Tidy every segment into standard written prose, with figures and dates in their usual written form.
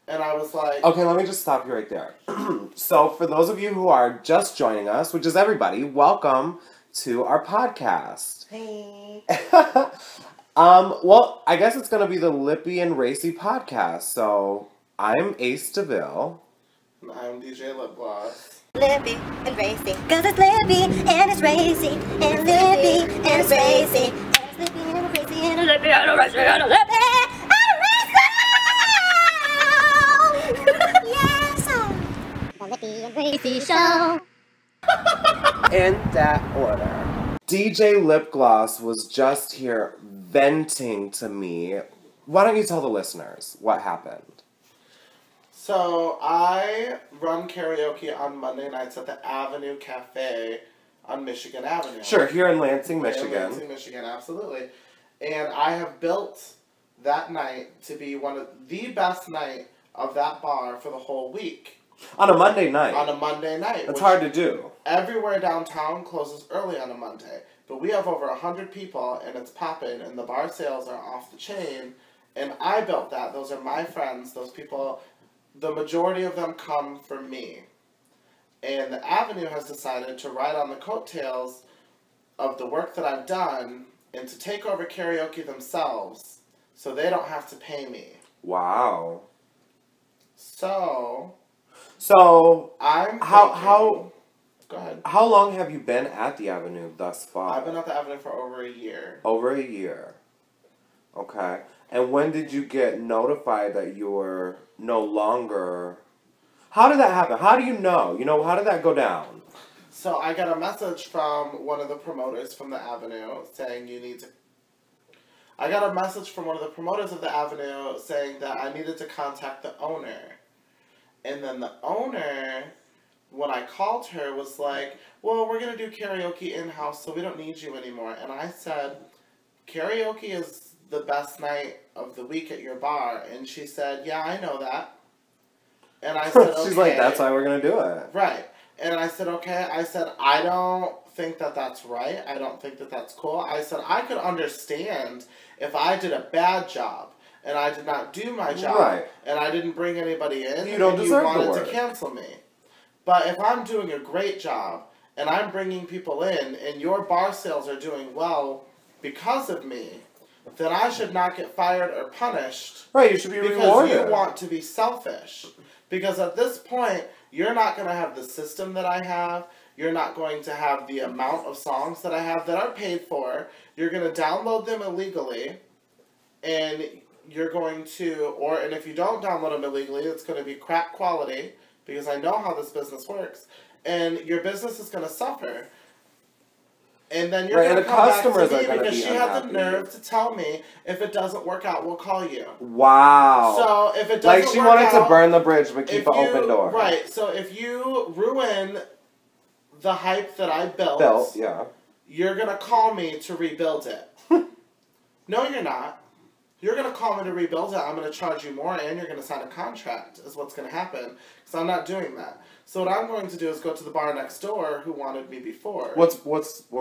And I was like... Okay, let me just stop you right there. So, for those of you who are just joining us, which is everybody, welcome to our podcast. Hey. Well, I guess it's going to be the Lippy and Racey podcast. So, I'm Ace DeVille. And I'm DJ Lipgloss. Lippy and Racey, cause it's Lippy and it's Racey, and Lippy and it's Racey, and it's Lippy and Racey, and a Lippy and a Racey, and a Lippy and a Racey! Yes! The Lippy and Racey Show! In that order. DJ Lipgloss was just here venting to me. Why don't you tell the listeners what happened? So, I run karaoke on Monday nights at the Avenue Cafe on Michigan Avenue. Sure, here in Lansing, Michigan. In Lansing, Michigan, absolutely. And I have built that night to be one of the best night of that bar for the whole week. On a Monday night. On a Monday night. It's hard to do. Everywhere downtown closes early on a Monday. But we have over 100 people, and it's popping, and the bar sales are off the chain. And I built that. Those are my friends. Those people... The majority of them come from me. And the Avenue has decided to ride on the coattails of the work that I've done and to take over karaoke themselves so they don't have to pay me. Wow. So I'm thinking, how go ahead. How long have you been at the Avenue thus far? I've been at the Avenue for over a year. Over a year. Okay. And when did you get notified that you were no longer... How did that happen? How do you know? How did that go down? So I got a message from one of the promoters from the Avenue saying you need to... I got a message from one of the promoters of the Avenue saying that I needed to contact the owner. And then the owner, when I called her, was like, well, we're going to do karaoke in-house, so we don't need you anymore. And I said, karaoke is the best night of the week at your bar. And she said, yeah, I know that. And I said, okay. She's like, that's why we're going to do it. Right. And I said, okay. I said, I don't think that that's right. I don't think that that's cool. I said, I could understand if I did a bad job and I did not do my job, right, and I didn't bring anybody in, you don't deserve and you the wanted work. to cancel me. But if I'm doing a great job and I'm bringing people in and your bar sales are doing well because of me, then I should not get fired or punished. Right, you should be rewarded. Because you want to be selfish. Because at this point, you're not going to have the system that I have. You're not going to have the amount of songs that I have that are paid for. You're going to download them illegally. And you're going to, and if you don't download them illegally, it's going to be crap quality. Because I know how this business works. And your business is going to suffer. And then you're going to come back to me because she had the nerve to tell me, if it doesn't work out, we'll call you. Wow. So if it doesn't work out... Like she wanted to burn the bridge but keep an open door. Right. So if you ruin the hype that I built, yeah, you're going to call me to rebuild it. No, you're not. You're going to call me to rebuild it. I'm going to charge you more and you're going to sign a contract is what's going to happen. Because I'm not doing that. So what I'm going to do is go to the bar next door who wanted me before. What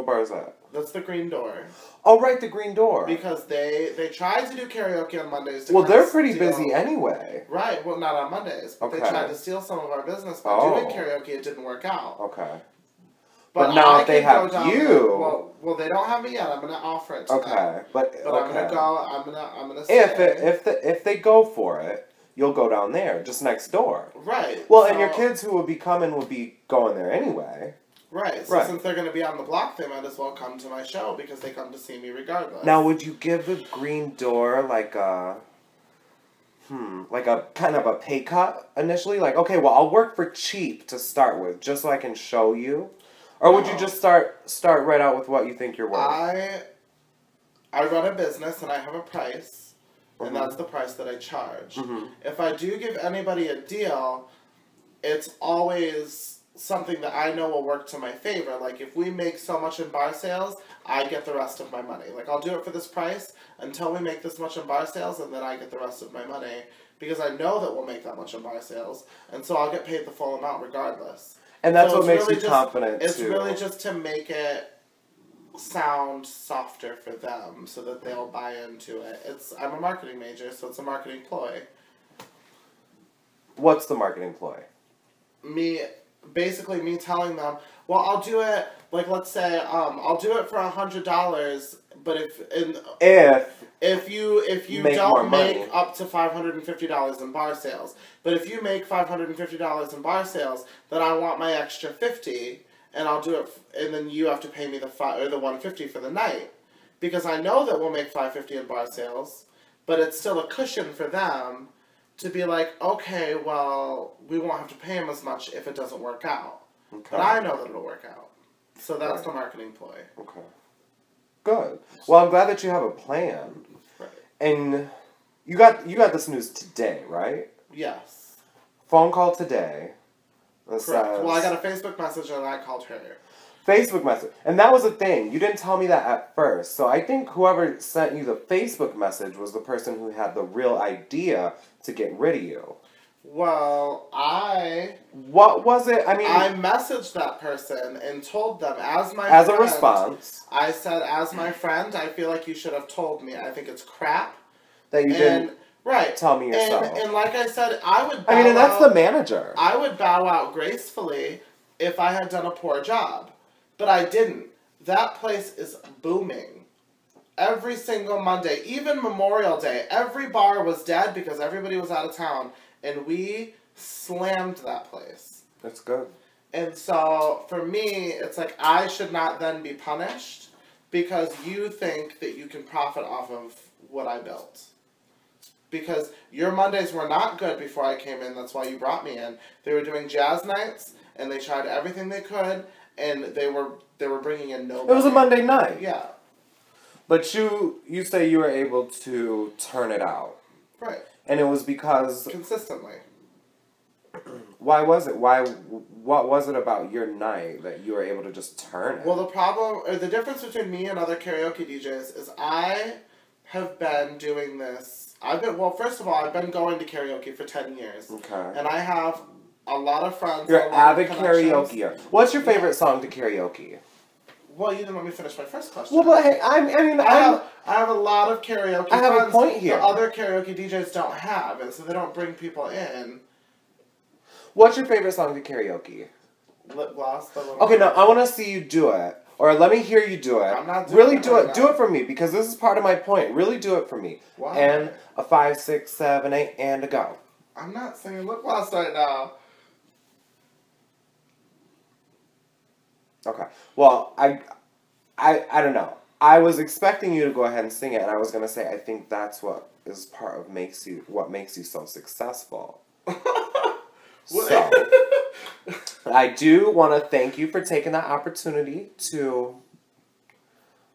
bar is that? That's the Green Door. Oh, right, the Green Door. Because they tried to do karaoke on Mondays. Well, they're pretty busy anyway. Right. Well, not on Mondays. But they tried to steal some of our business by doing karaoke. It didn't work out. Okay. But now if they have you... Well, they don't have me yet. I'm going to offer it to them. But I'm going to go. I'm going to say... If they go for it, you'll go down there, just next door. Right. Well, and your kids who would be coming would be going there anyway. Right. So since they're going to be on the block, they might as well come to my show because they come to see me regardless. Now, would you give the Green Door like a kind of a pay cut initially? Like, okay, well, I'll work for cheap to start with, just so I can show you. Or would you just start right out with what you think you're worth? I run a business and I have a price, and that's the price that I charge. If I do give anybody a deal, it's always something that I know will work to my favor. Like, if we make so much in bar sales, I get the rest of my money. Like, I'll do it for this price until we make this much in bar sales, and then I get the rest of my money. Because I know that we'll make that much in bar sales, and so I'll get paid the full amount regardless. And that's what makes you confident, too. It's really just to make it sound softer for them so that they'll buy into it. I'm a marketing major, so it's a marketing ploy. What's the marketing ploy? Basically me telling them, well, I'll do it, like, let's say, I'll do it for $100, but if you don't make up to $550 in bar sales, but if you make $550 in bar sales, then I want my extra $50, and I'll do it, and then you have to pay me the $150 for the night, because I know that we'll make $550 in bar sales, but it's still a cushion for them to be like, okay, well, we won't have to pay him as much if it doesn't work out. Okay. But I know that it'll work out. So that's the marketing ploy. Okay. Good. Well, I'm glad that you have a plan. Right. And you got this news today, right? Yes. Phone call today. Correct. Well, I got a Facebook message and I called her. Facebook message. And that was the thing. You didn't tell me that at first. So I think whoever sent you the Facebook message was the person who had the real idea to get rid of you. Well, What was it? I mean, I messaged that person and told them as a response. I said, as my friend, I feel like you should have told me. I think it's crap. That you didn't tell me yourself. And like I said, I would and that's the manager. I would bow out gracefully if I had done a poor job. But I didn't. That place is booming. Every single Monday, even Memorial Day, every bar was dead because everybody was out of town. And we slammed that place. That's good. And so, for me, it's like I should not then be punished because you think that you can profit off of what I built. Because your Mondays were not good before I came in. That's why you brought me in. They were doing jazz nights, and they tried everything they could, and they were bringing in nobody. It was a Monday night. Yeah. But you say you were able to turn it out. Right. And it was because... Consistently. Why was it? What was it about your night that you were able to just turn it? Well, the difference between me and other karaoke DJs is I have been doing this... first of all, I've been going to karaoke for 10 years. Okay. And I have a lot of friends... You're an avid karaokeer. What's your favorite song to karaoke? Well, you didn't let me finish my first question. Well, but hey, I have a lot of karaoke I have friends a point here. that other karaoke DJs don't have, and so they don't bring people in. What's your favorite song to karaoke? Lipgloss. Okay, now I want to see you do it. Or let me hear you do it. I'm not doing really it. Do it. Do it for me, because this is part of my point. Really do it for me. Why? And a 5, 6, 7, 8, and a go. I'm not singing Lipgloss right now. Okay. Well, I don't know. I was expecting you to go ahead and sing it, and I was gonna say I think that's what is part of what makes you so successful. So, I do want to thank you for taking that opportunity to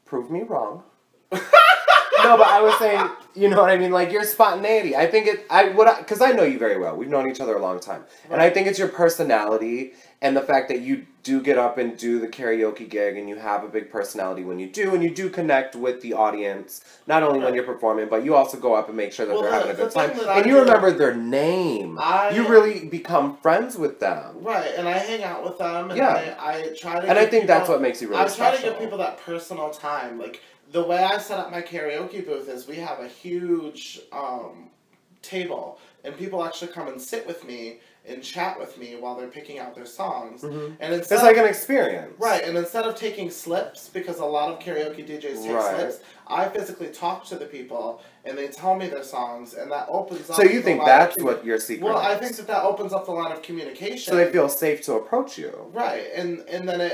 prove me wrong. No, but I was saying, you know what I mean? Like, your spontaneity. I think because I know you very well. We've known each other a long time. Right. And I think it's your personality and the fact that you do get up and do the karaoke gig and you have a big personality when you do, and you do connect with the audience, not only when you're performing, but you also go up and make sure that they're having a good time. And you remember their name. You really become friends with them. Right, and I hang out with them, and I try to... And I think that's what makes you really special. I try to give people that personal time. Like, the way I set up my karaoke booth is we have a huge table, and people actually come and sit with me and chat with me while they're picking out their songs. Mm-hmm. And it's like an experience. Right, and instead of taking slips, because a lot of karaoke DJs take slips, I physically talk to the people, and they tell me their songs, and that opens up... So you think that's what your secret is? Well, I think that opens up the line of communication. So they feel safe to approach you. Right, and then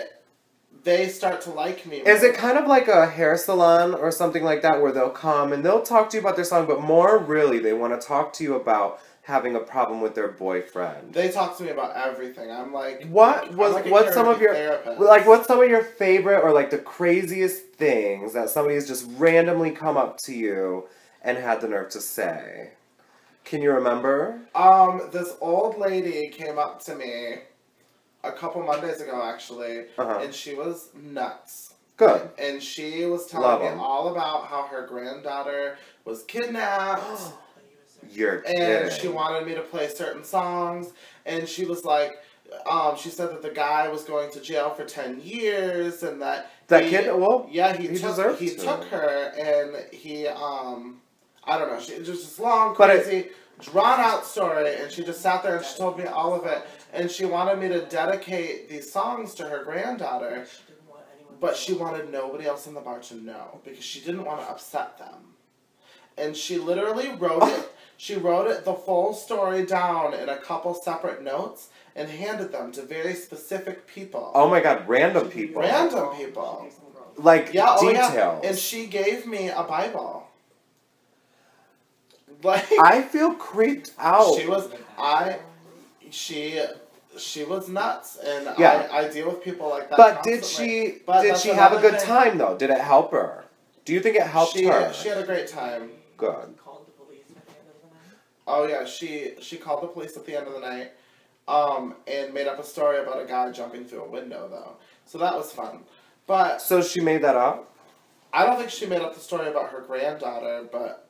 they start to like me. Is it kind of like a hair salon or something like that, where they'll come and they'll talk to you about their song, but more really they want to talk to you about having a problem with their boyfriend? They talk to me about everything. I'm like, what's some of your favorite or like the craziest things that somebody has just randomly come up to you and had the nerve to say? Can you remember? This old lady came up to me a couple Mondays ago, actually, and she was nuts. Good. And she was telling me all about how her granddaughter was kidnapped. You're kidding. And she wanted me to play certain songs, and she was like, she said that the guy was going to jail for 10 years, and that he took her, and he, I don't know, she just this long, crazy, drawn out story, and she just sat there and she told me all of it, and she wanted me to dedicate these songs to her granddaughter, but she wanted nobody else in the bar to know because she didn't want to upset them. And she literally wrote it. She wrote it, the full story, down in a couple separate notes and handed them to very specific people. Oh my God, random people. Random people. Like, yeah, details. Oh yeah. And she gave me a Bible. Like, I feel creeped out. She was nuts, and yeah. I deal with people like that. But constantly. did she have a good time though? Did it help her? Do you think it helped her? She had a great time. Good. Oh yeah, she called the police at the end of the night, and made up a story about a guy jumping through a window though. So that was fun. But so she made that up? I don't think she made up the story about her granddaughter, but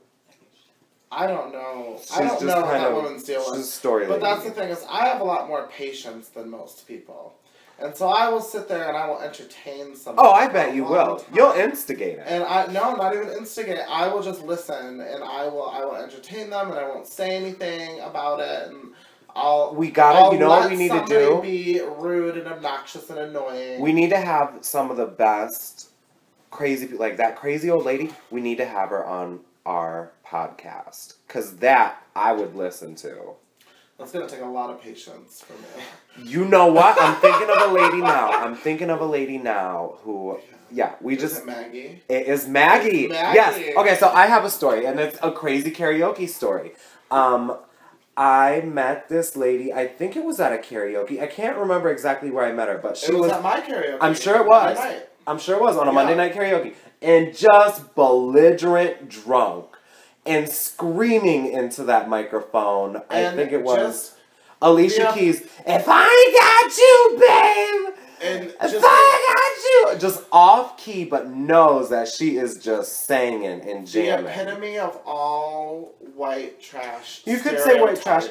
I don't know. I don't know what that woman's deal with. Story but that's the thing is, I have a lot more patience than most people. And so I will sit there and I will entertain somebody. Oh, I bet you will. You'll instigate it. And not even instigate. I will just listen and I will entertain them and I won't say anything about it and I'll you know what we need to do? Be rude and obnoxious and annoying. We need to have some of the best crazy people, like that crazy old lady. We need to have her on our podcast because that I would listen to. That's gonna take a lot of patience for me. You know what? I'm thinking of a lady now who, Is it Maggie? It is Maggie. Yes. Okay, so I have a story, and it's a crazy karaoke story. I met this lady, I think it was at a karaoke. I can't remember exactly where I met her, but she was at my karaoke. I'm sure it was. I'm sure it was on a Monday night karaoke. And just belligerent drunk. And screaming into that microphone. I think it was Alicia Keys. If I got you, babe. And if I got you. Just off key, but knows that she is just singing and jamming. The epitome of all white trash. You could say white trash,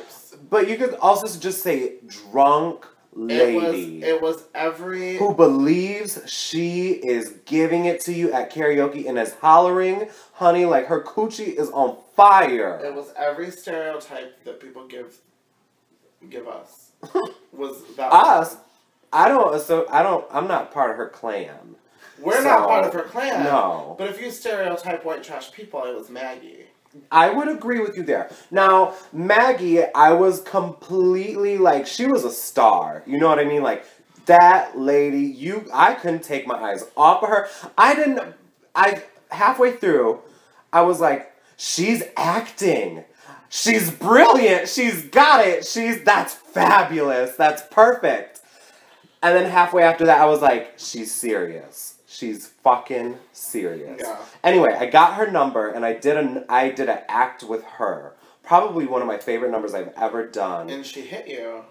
but you could also just say drunk lady. It was every... who believes she is giving it to you at karaoke and is hollering, honey, like her coochie is on fire. It was every stereotype that people give us. Was that us? I'm not part of her clan. We're not part of her clan. No. But if you stereotype white trash people, it was Maggie. I would agree with you there. Now, Maggie, I was completely, like, she was a star. You know what I mean? Like, that lady, I couldn't take my eyes off of her. Halfway through, I was like, she's acting. She's brilliant. She's got it. That's fabulous. That's perfect. And then halfway after that, I was like, she's serious. She's fucking serious. Yeah. Anyway, I got her number and I did an act with her. Probably one of my favorite numbers I've ever done. And she hit you.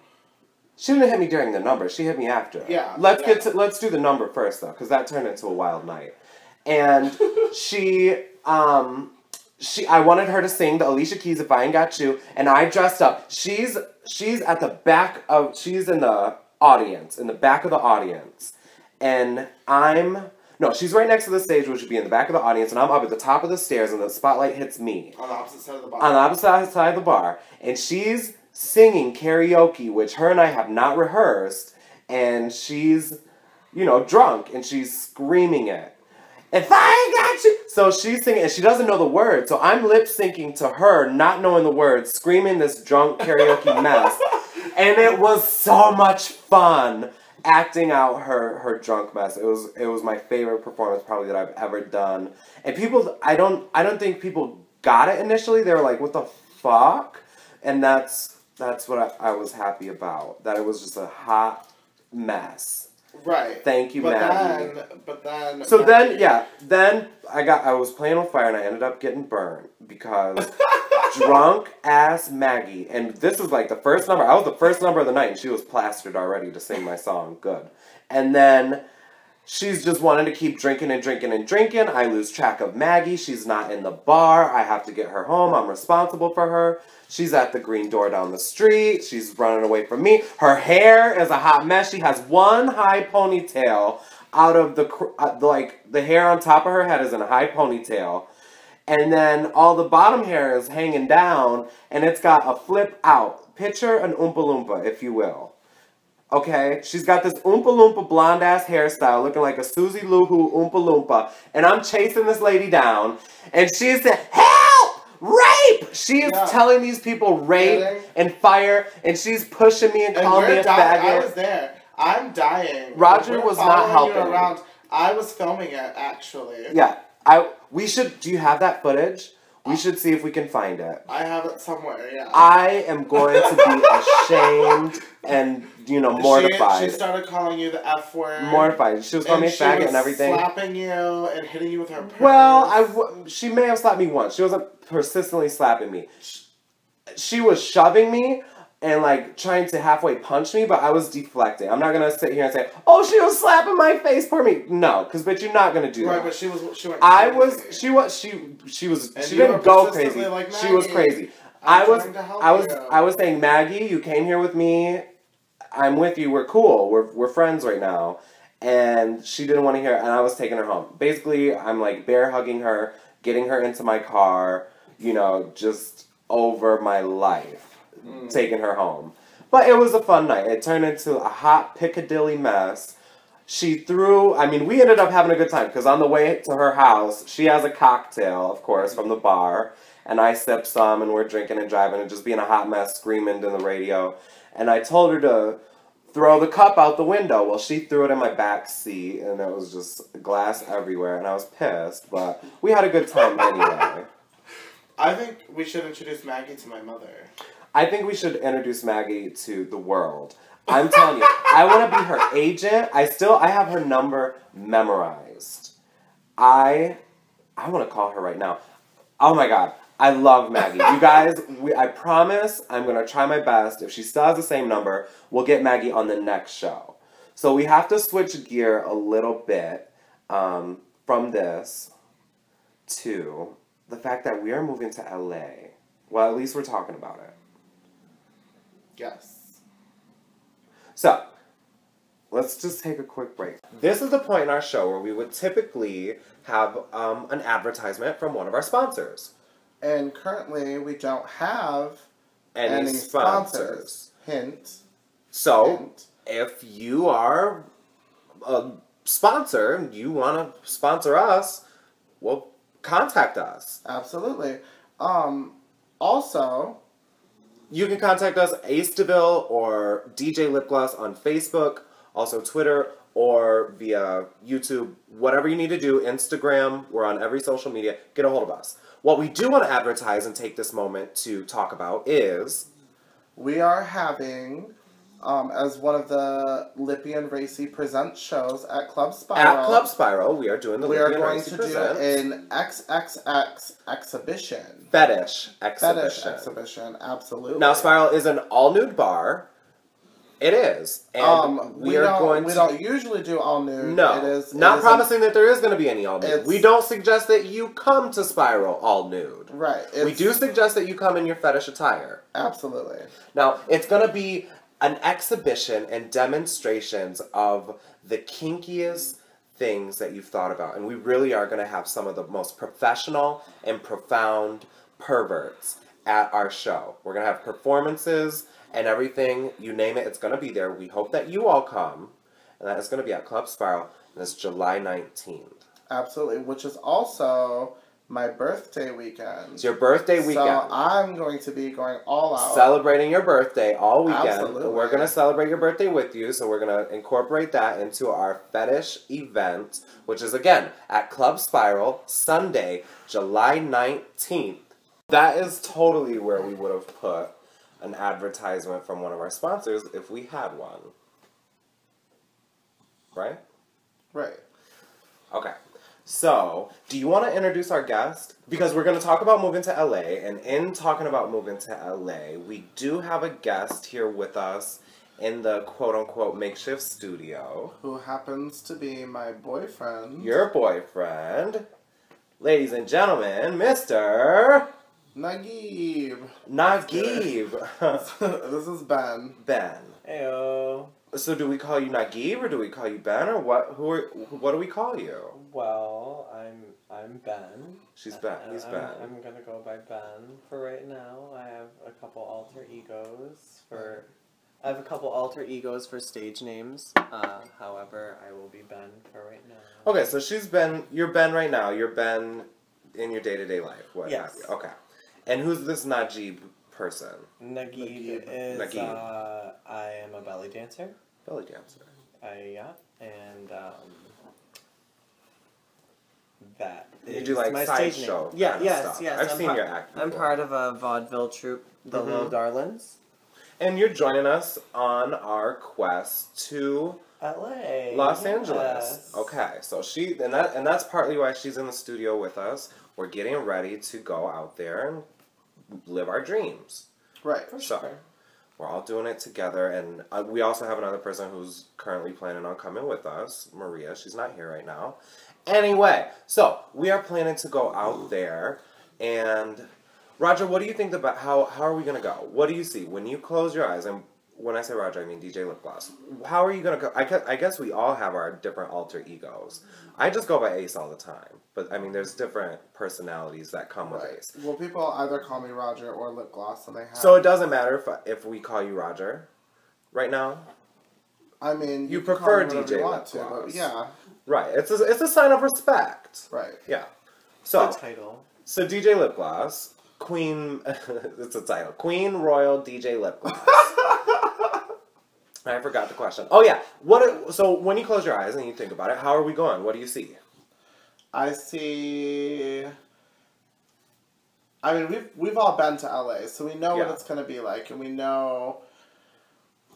She didn't hit me during the number. She hit me after. Yeah. Let's do the number first though, because that turned into a wild night. And I wanted her to sing the Alicia Keys "If I Ain't Got You," and I dressed up. She's at the back of. She's in the audience, in the back of the audience. And she's right next to the stage, which would be in the back of the audience, and I'm up at the top of the stairs, and the spotlight hits me. On the opposite side of the bar. On the opposite side of the bar. And she's singing karaoke, which her and I have not rehearsed, and she's, drunk, and she's screaming it. If I ain't got you! So she's singing, and she doesn't know the words, so I'm lip-syncing to her, not knowing the words, screaming this drunk karaoke mess. And it was so much fun. Acting out her drunk mess. It was my favorite performance probably that I've ever done. And people, I don't think people got it initially. They were like, what the fuck? And that's what I was happy about. That it was just a hot mess. Right. Thank you, Maggie. But then... So then I was playing with fire and I ended up getting burned because drunk ass Maggie, and this was like the first number. I was the first number of the night and she was plastered already to sing my song. Good. And then she's just wanting to keep drinking and drinking and drinking. I lose track of Maggie. She's not in the bar. I have to get her home. I'm responsible for her. She's at the green door down the street. She's running away from me. Her hair is a hot mess. She has one high ponytail out of the hair on top of her head is in a high ponytail. and then all the bottom hair is hanging down, and it's got a flip out. Picture an Oompa Loompa, if you will. Okay? She's got this Oompa Loompa blonde-ass hairstyle looking like a Susie Lou Who Oompa Loompa, and I'm chasing this lady down, and she's saying, help! Rape! She is telling these people rape and fire, and she's pushing me and calling me a faggot. I was there. I'm dying. Roger was not helping. You around. I was filming it, actually. Yeah. We should, do you have that footage? We should see if we can find it. I have it somewhere, yeah. I am going to be ashamed and, mortified. She started calling you the F word. Mortified. She was calling me a faggot and everything. Slapping you and hitting you with her purse. Well, she may have slapped me once. She wasn't persistently slapping me. She was shoving me and, trying to halfway punch me, but I was deflecting. I'm not going to sit here and say, oh, she was slapping my face for me. No, because, bitch, you're not going to do that. Right, but she went she didn't go crazy. She was crazy. I was saying, Maggie, you came here with me. I'm with you. We're cool. We're friends right now. And she didn't want to hear it, and I was taking her home. Basically, I'm, bear hugging her, getting her into my car, just over my life. Taking her home. But it was a fun night. It turned into a hot Piccadilly mess. We ended up having a good time, because on the way to her house, she has a cocktail, of course, from the bar, and I sipped some, and we're drinking and driving, and just being a hot mess, screaming in the radio. And I told her to throw the cup out the window. Well, she threw it in my back seat, and it was just glass everywhere, and I was pissed, but we had a good time anyway. I think we should introduce Maggie to my mother. I think we should introduce Maggie to the world. I'm telling you, I want to be her agent. I have her number memorized. I want to call her right now. Oh my God. I love Maggie. You guys, I promise I'm going to try my best. If she still has the same number, we'll get Maggie on the next show. So we have to switch gear a little bit from this to the fact that we are moving to LA. Well, at least we're talking about it. Yes. So, let's just take a quick break. This is the point in our show where we would typically have an advertisement from one of our sponsors. And currently, we don't have any sponsors. Hint. So, if you are a sponsor, you want to sponsor us, well, contact us. Absolutely. Also, you can contact us, Ace DeVille or DJ Lipgloss on Facebook, also Twitter, or via YouTube, whatever you need to do, Instagram, we're on every social media, get a hold of us. What we do want to advertise and take this moment to talk about is... we are having, as one of the Lippy and Racey Present shows at Club Spiral. At Club Spiral, we are doing the Lippy and Racey Presents. We are going to do an XXX exhibition. Fetish exhibition. Fetish exhibition, absolutely. Now, Spiral is an all-nude bar. It is. And we don't usually do all-nude. No. Not promising that there is going to be any all-nude. We don't suggest that you come to Spiral all-nude. Right. We do suggest that you come in your fetish attire. Absolutely. Now, it's going to be an exhibition and demonstrations of the kinkiest things that you've thought about. And we really are going to have some of the most professional and profound perverts at our show. We're going to have performances and everything, you name it, it's going to be there. We hope that you all come. And that is going to be at Club Spiral. And it's July 19th. Absolutely. Which is also my birthday weekend. It's your birthday weekend. So I'm going to be going all out. Celebrating your birthday all weekend. Absolutely. We're going to celebrate your birthday with you. So we're going to incorporate that into our fetish event. Which is, again, at Club Spiral, Sunday, July 19th. That is totally where we would have put an advertisement from one of our sponsors if we had one. Right? Right. Okay. So, do you want to introduce our guest? Because we're going to talk about moving to LA, and in talking about moving to LA, we do have a guest here with us in the quote-unquote makeshift studio. Who happens to be my boyfriend. Your boyfriend. Ladies and gentlemen, Mr. Nagib. Nagib. This is Ben. Ben. Heyo. So do we call you Naguib or do we call you Ben or what? What do we call you? Well, I'm Ben. She's Ben. He's Ben. I'm gonna go by Ben for right now. I have a couple alter egos for stage names. However, I will be Ben for right now. Okay, so she's Ben. You're Ben right now. You're Ben in your day-to-day life. What yes. have you? Okay. And who's this Najib person? Naguib is. Naguib. I am a belly dancer. Belly dancer. Yeah, and that is you do like my side stage show. name. Yeah, kind of yes, stuff. yes. I've seen your act. I'm part of a vaudeville troupe, the Little Darlings. And you're joining us on our quest to LA. Los Angeles. Yes. Okay, so and that's partly why she's in the studio with us. We're getting ready to go out there and live our dreams. Right. So we're all doing it together, and we also have another person who's currently planning on coming with us, Maria. She's not here right now. Anyway, so we are planning to go out there, and Roger, what do you think about how are we gonna go? What do you see when you close your eyes? And when I say Roger, I mean DJ Lipgloss. How are you gonna go? I guess we all have our different alter egos. I just go by Ace all the time, but I mean, there's different personalities that come with Ace. Well, people either call me Roger or Lipgloss, and they have. So it doesn't matter if we call you Roger, right now. I mean, you can prefer call me DJ Lipgloss. Yeah. Right. It's a sign of respect. Right. Yeah. So the title. So DJ Lipgloss, Queen. It's a title. Queen Royal DJ Lipgloss. I forgot the question. Oh yeah. So when you close your eyes and you think about it, how are we going? What do you see? I see. I mean, we've all been to LA, so we know what it's going to be like, and we know.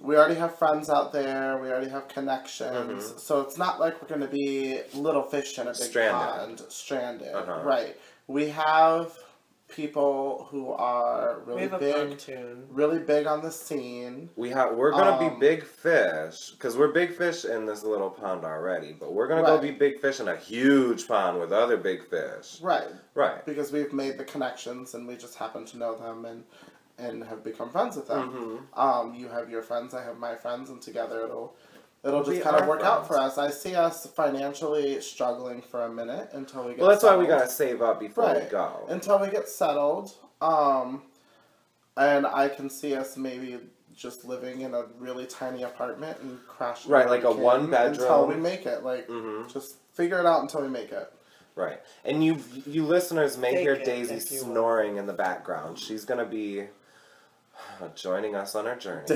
We already have friends out there. We already have connections. So it's not like we're going to be little fish in a big pond, stranded. Right. We have people who are really big on the scene. We're gonna be big fish because we're big fish in this little pond already, but we're gonna go be big fish in a huge pond with other big fish. Right. Right. Because we've made the connections and we just happen to know them and have become friends with them. You have your friends, I have my friends, and together it'll just kind of work out for us. I see us financially struggling for a minute until we get Well, that's settled. why we gotta save up before we go. Until we get settled. And I can see us maybe just living in a really tiny apartment and crashing. Right, like a one bedroom. Until we make it. Like, just figure it out until we make it. Right. And you listeners may hear Daisy snoring in the background. She's gonna be joining us on our journey.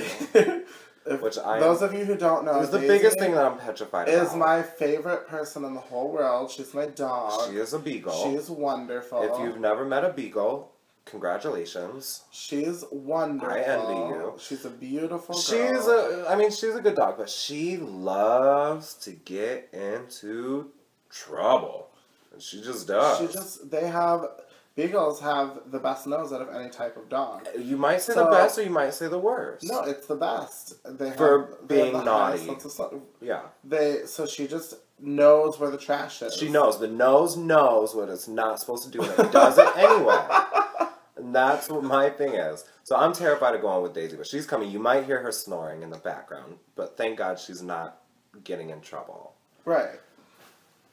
Those of you who don't know, is the biggest thing that I'm petrified about. Is my favorite person in the whole world. She's my dog. She is a beagle. She's wonderful. If you've never met a beagle, congratulations. She's wonderful. I envy you. She's a beautiful girl. She's a good dog, but she loves to get into trouble. And she just does. Beagles have the best nose out of any type of dog. You might say the best or you might say the worst. No, it's the best. For being naughty. Yeah. So she just knows where the trash is. She knows. The nose knows what it's not supposed to do, and it does it anyway. And that's what my thing is. So I'm terrified of going with Daisy, but she's coming. You might hear her snoring in the background, but thank God she's not getting in trouble. Right.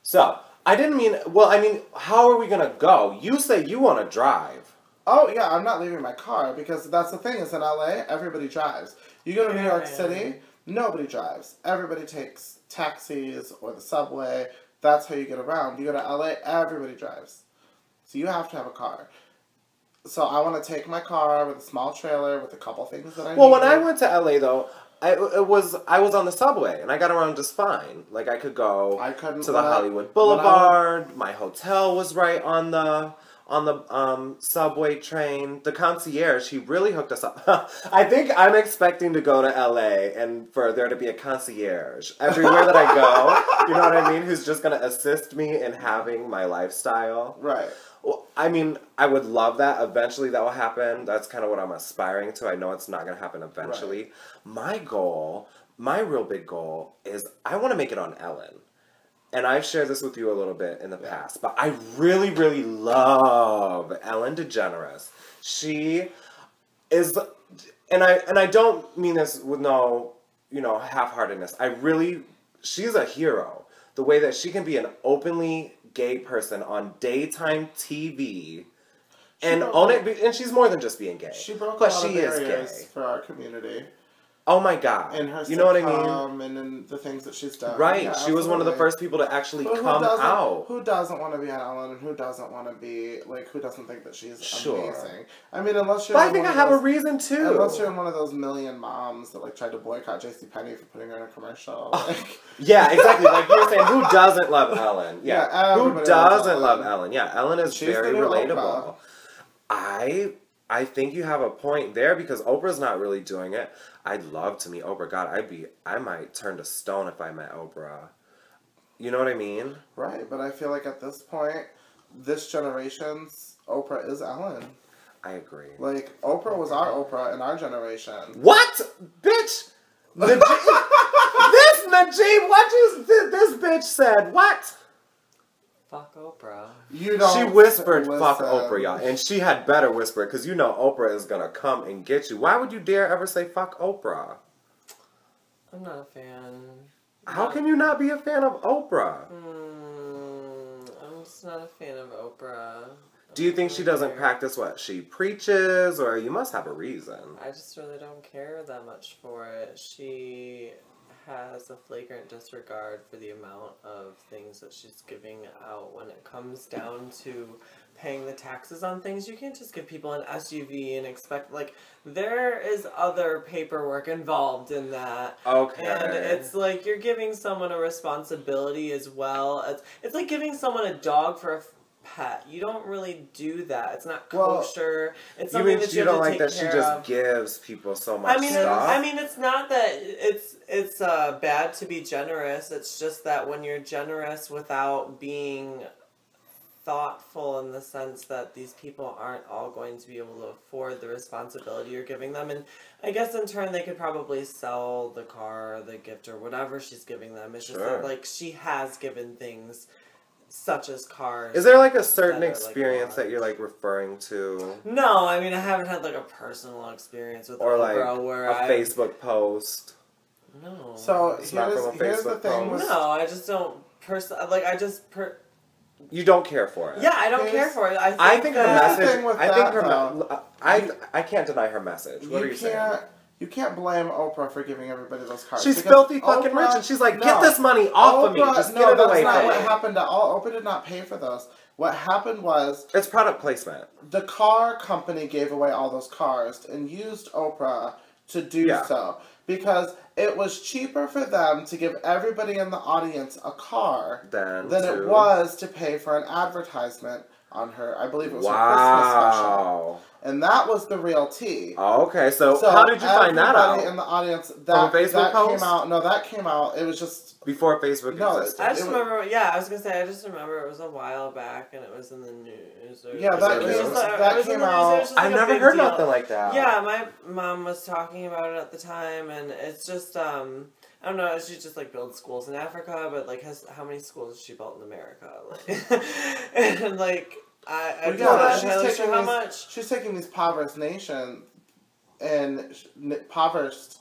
So, how are we going to go? You say you want to drive. Oh, yeah, I'm not leaving my car, because that's the thing is in LA, everybody drives. You go to New York City, nobody drives. Everybody takes taxis or the subway. That's how you get around. You go to LA, everybody drives. So you have to have a car. So I want to take my car with a small trailer with a couple things that I need. Well, when I went to LA, though, I was on the subway, and I got around just fine. Like, I could go to the Hollywood Boulevard. My hotel was right on the subway train. The concierge, he really hooked us up. I think I'm expecting to go to LA and for there to be a concierge everywhere that I go. You know what I mean? Who's just going to assist me in having my lifestyle. Right. Well, I mean, I would love that. Eventually that will happen. That's kind of what I'm aspiring to. I know it's not going to happen eventually. Right. My real big goal is I want to make it on Ellen. And I've shared this with you a little bit in the past, but I really, really love Ellen DeGeneres. She is, and I don't mean this with no half-heartedness. She's a hero. The way that she can be an openly gay person on daytime TV and own it, and she's more than just being gay. She broke but a lot she of is barriers gay for our community. Oh my God. In her you know what I sitcom mean? And in the things that she's done. Right. Yeah, she was one of the first people to actually come out. Who doesn't want to be on Ellen and who doesn't want to be, who doesn't think that she's Sure. amazing? I mean, unless you're But I think I have a reason too. Unless you're in one of those million moms that tried to boycott JCPenney for putting her in a commercial. Yeah, exactly. Like you were saying, who doesn't love Ellen? Yeah, who doesn't love Ellen? Yeah, Ellen is she's very relatable. Oprah. I think you have a point there because Oprah's not really doing it. I'd love to meet Oprah. God, I might turn to stone if I met Oprah. You know what I mean? Right, but I feel like at this point, this generation's Oprah is Ellen. I agree. Oprah was our Oprah in our generation. What? Bitch! This Najib, this bitch said, what? Fuck Oprah. You don't She whispered, listen. fuck Oprah, y'all. And she had better whisper it, because you know Oprah is going to come and get you. Why would you dare ever say fuck Oprah? I'm not a fan. How can you not be a fan of Oprah? I'm just not a fan of Oprah. Do you think she doesn't practice what she preaches, or you must have a reason? I just really don't care that much for it. She has a flagrant disregard for the amount of things that she's giving out when it comes down to paying the taxes on things. You can't just give people an SUV and expect, there is other paperwork involved in that. Okay. And it's like you're giving someone a responsibility as well. It's like giving someone a dog for a pet. You don't really do that. It's not kosher. It's something that you have to take care of. She just gives people so much stuff? I mean, it's not that it's bad to be generous. It's just that when you're generous without being thoughtful in the sense that these people aren't all going to be able to afford the responsibility you're giving them, and I guess in turn they could probably sell the car, the gift, or whatever she's giving them. It's just that she has given things such as cars. Is there a certain experience that you're referring to? No, I mean I haven't had a personal experience with Oprah where Facebook post. No. So here's the thing. No, I just don't You don't care for it. Yeah, I don't care for it. I think her message. I can't deny her message. What are you saying? You can't blame Oprah for giving everybody those cards. She's filthy fucking rich, and she's like, get this money off of me. Just get it away from me. That's not what happened at all. Oprah did not pay for those. What happened was... It's product placement. The car company gave away all those cars and used Oprah to do so. Because it was cheaper for them to give everybody in the audience a car than it was to pay for an advertisement on her. I believe it was her Christmas special. And that was the real tea. Oh, okay. So how did you find that out? Everybody in the audience, from a Facebook post? Came out. No, that came out. It was just before Facebook existed. I just remember. Yeah, I was gonna say. I just remember it was a while back, and it was in the news. That came out. I never heard nothing like that. Yeah, my mom was talking about it at the time, and it's just I don't know. She just builds schools in Africa, but how many schools has she built in America? And she's taking these impoverished nations and impoverished.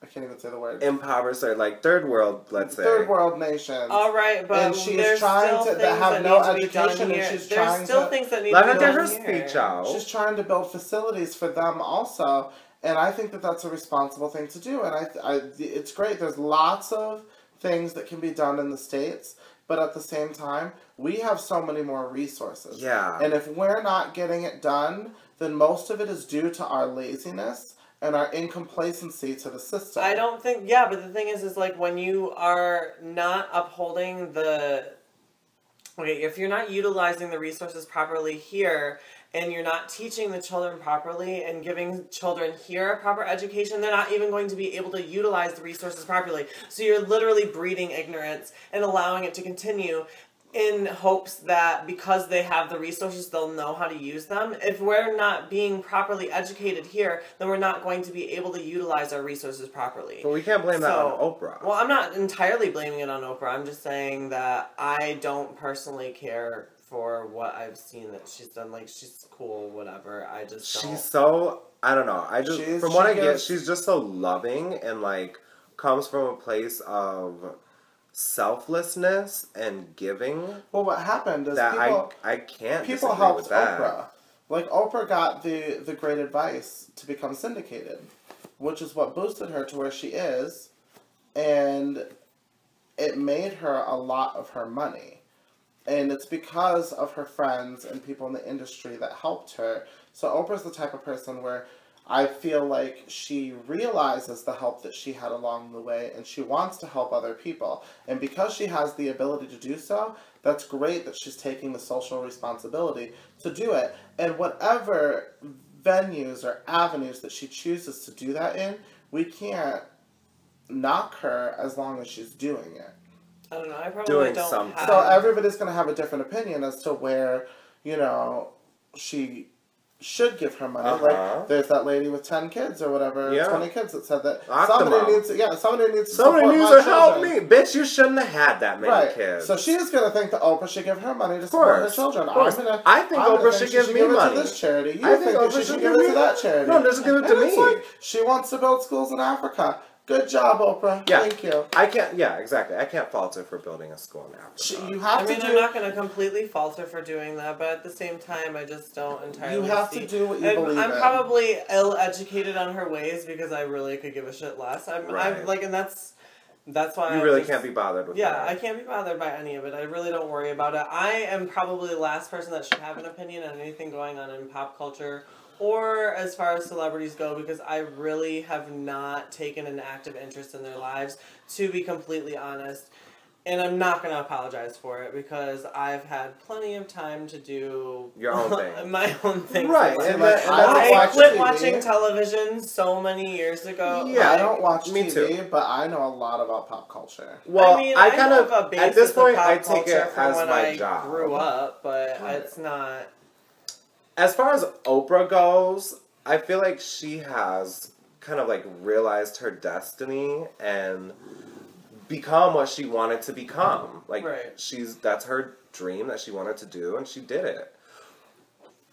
I can't even say the word. Impoverished or third world, let's say. Third world nations. All right, but and she's trying to have no education, and she's trying to. Things that need to be done her speech out. She's trying to build facilities for them also, and I think that that's a responsible thing to do. And it's great. There's lots of things that can be done in the States. But at the same time, we have so many more resources. Yeah. And if we're not getting it done, then most of it is due to our laziness and our incomplacency to the system. I don't think, but the thing is when you are not upholding if you're not utilizing the resources properly here, and you're not teaching the children properly and giving children here a proper education, they're not even going to be able to utilize the resources properly. So you're literally breeding ignorance and allowing it to continue in hopes that because they have the resources, they'll know how to use them. If we're not being properly educated here, then we're not going to be able to utilize our resources properly. But we can't blame that on Oprah. Well, I'm not entirely blaming it on Oprah. I'm just saying that I don't personally care for what I've seen that she's done. She's cool, whatever. I just don't. She's so, I don't know. From what I get, she's just so loving and comes from a place of selflessness and giving. Well, what happened is that people I can't people disagree helped with that. Oprah. Like, Oprah got the great advice to become syndicated, which is what boosted her to where she is, and it made her a lot of her money. And it's because of her friends and people in the industry that helped her. So Oprah's the type of person where I feel like she realizes the help that she had along the way, and she wants to help other people. And because she has the ability to do so, that's great that she's taking the social responsibility to do it. And whatever venues or avenues that she chooses to do that in, we can't knock her as long as she's doing it. I don't know. I probably Doing don't something. have... So everybody's going to have a different opinion as to where, you know, she should give her money. Like, there's that lady with 10 kids or whatever, 20 kids that said that somebody needs to help me. Bitch, you shouldn't have had that many kids. So she's going to think that Oprah should give her money to support her children. I think Oprah should give me money. To this charity. You think that she should give it to that charity. No, just give it to me. Like, she wants to build schools in Africa. Good job, Oprah. Yeah. Thank you. I can't, exactly. I can't fault her for building a school in Africa. You have to I'm not going to completely fault her for doing that, but at the same time, I just don't entirely You have to do what you believe in. I'm probably ill-educated on her ways because I really could give a shit less. I'm like, and that's why you really can't be bothered with that. I can't be bothered by any of it. I really don't worry about it. I am probably the last person that should have an opinion on anything going on in pop culture or as far as celebrities go, because I really have not taken an active interest in their lives, to be completely honest. And I'm not going to apologize for it, because I've had plenty of time to do your own thing. my own thing. Right. I quit watching television so many years ago. Yeah, I don't watch TV, but I know a lot about pop culture. Well, I mean, I kind of, at this point, I pop take it as when my I job. grew up, but it's not... As far as Oprah goes, I feel like she has kind of like realized her destiny and become what she wanted to become. Like, that's her dream that she wanted to do, and she did it.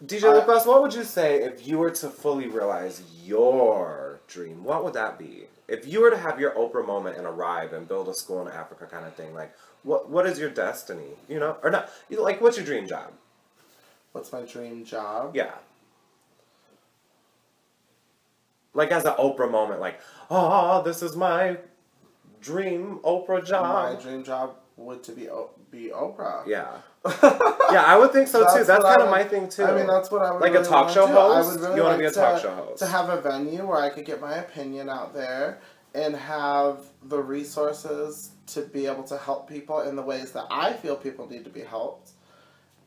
DJ Lipgloss, what would you say if you were to fully realize your dream? What would that be? If you were to have your Oprah moment and arrive and build a school in Africa kind of thing, like, what is your destiny? You know? Or not, like, what's your dream job? What's my dream job? Yeah. Like, as an Oprah moment, like, oh, this is my dream Oprah job. My dream job would to be Oprah. Yeah. Yeah, I would think so too. That's kind of my thing too. I mean, that's what I would like really a talk show host? I would really you want to like be a talk show host. To have a venue where I could get my opinion out there and have the resources to be able to help people in the ways that I feel people need to be helped.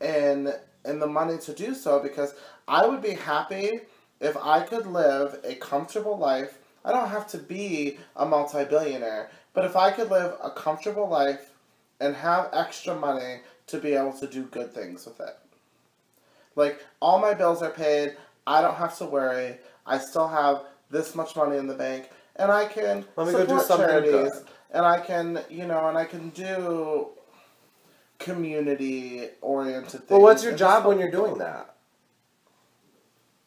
And the money to do so, because I would be happy if I could live a comfortable life. I don't have to be a multi-billionaire, but if I could live a comfortable life and have extra money to be able to do good things with it. Like, all my bills are paid, I don't have to worry, I still have this much money in the bank, and I can support charities, and I can, and I can do community-oriented things. Well, what's your job when you're doing that?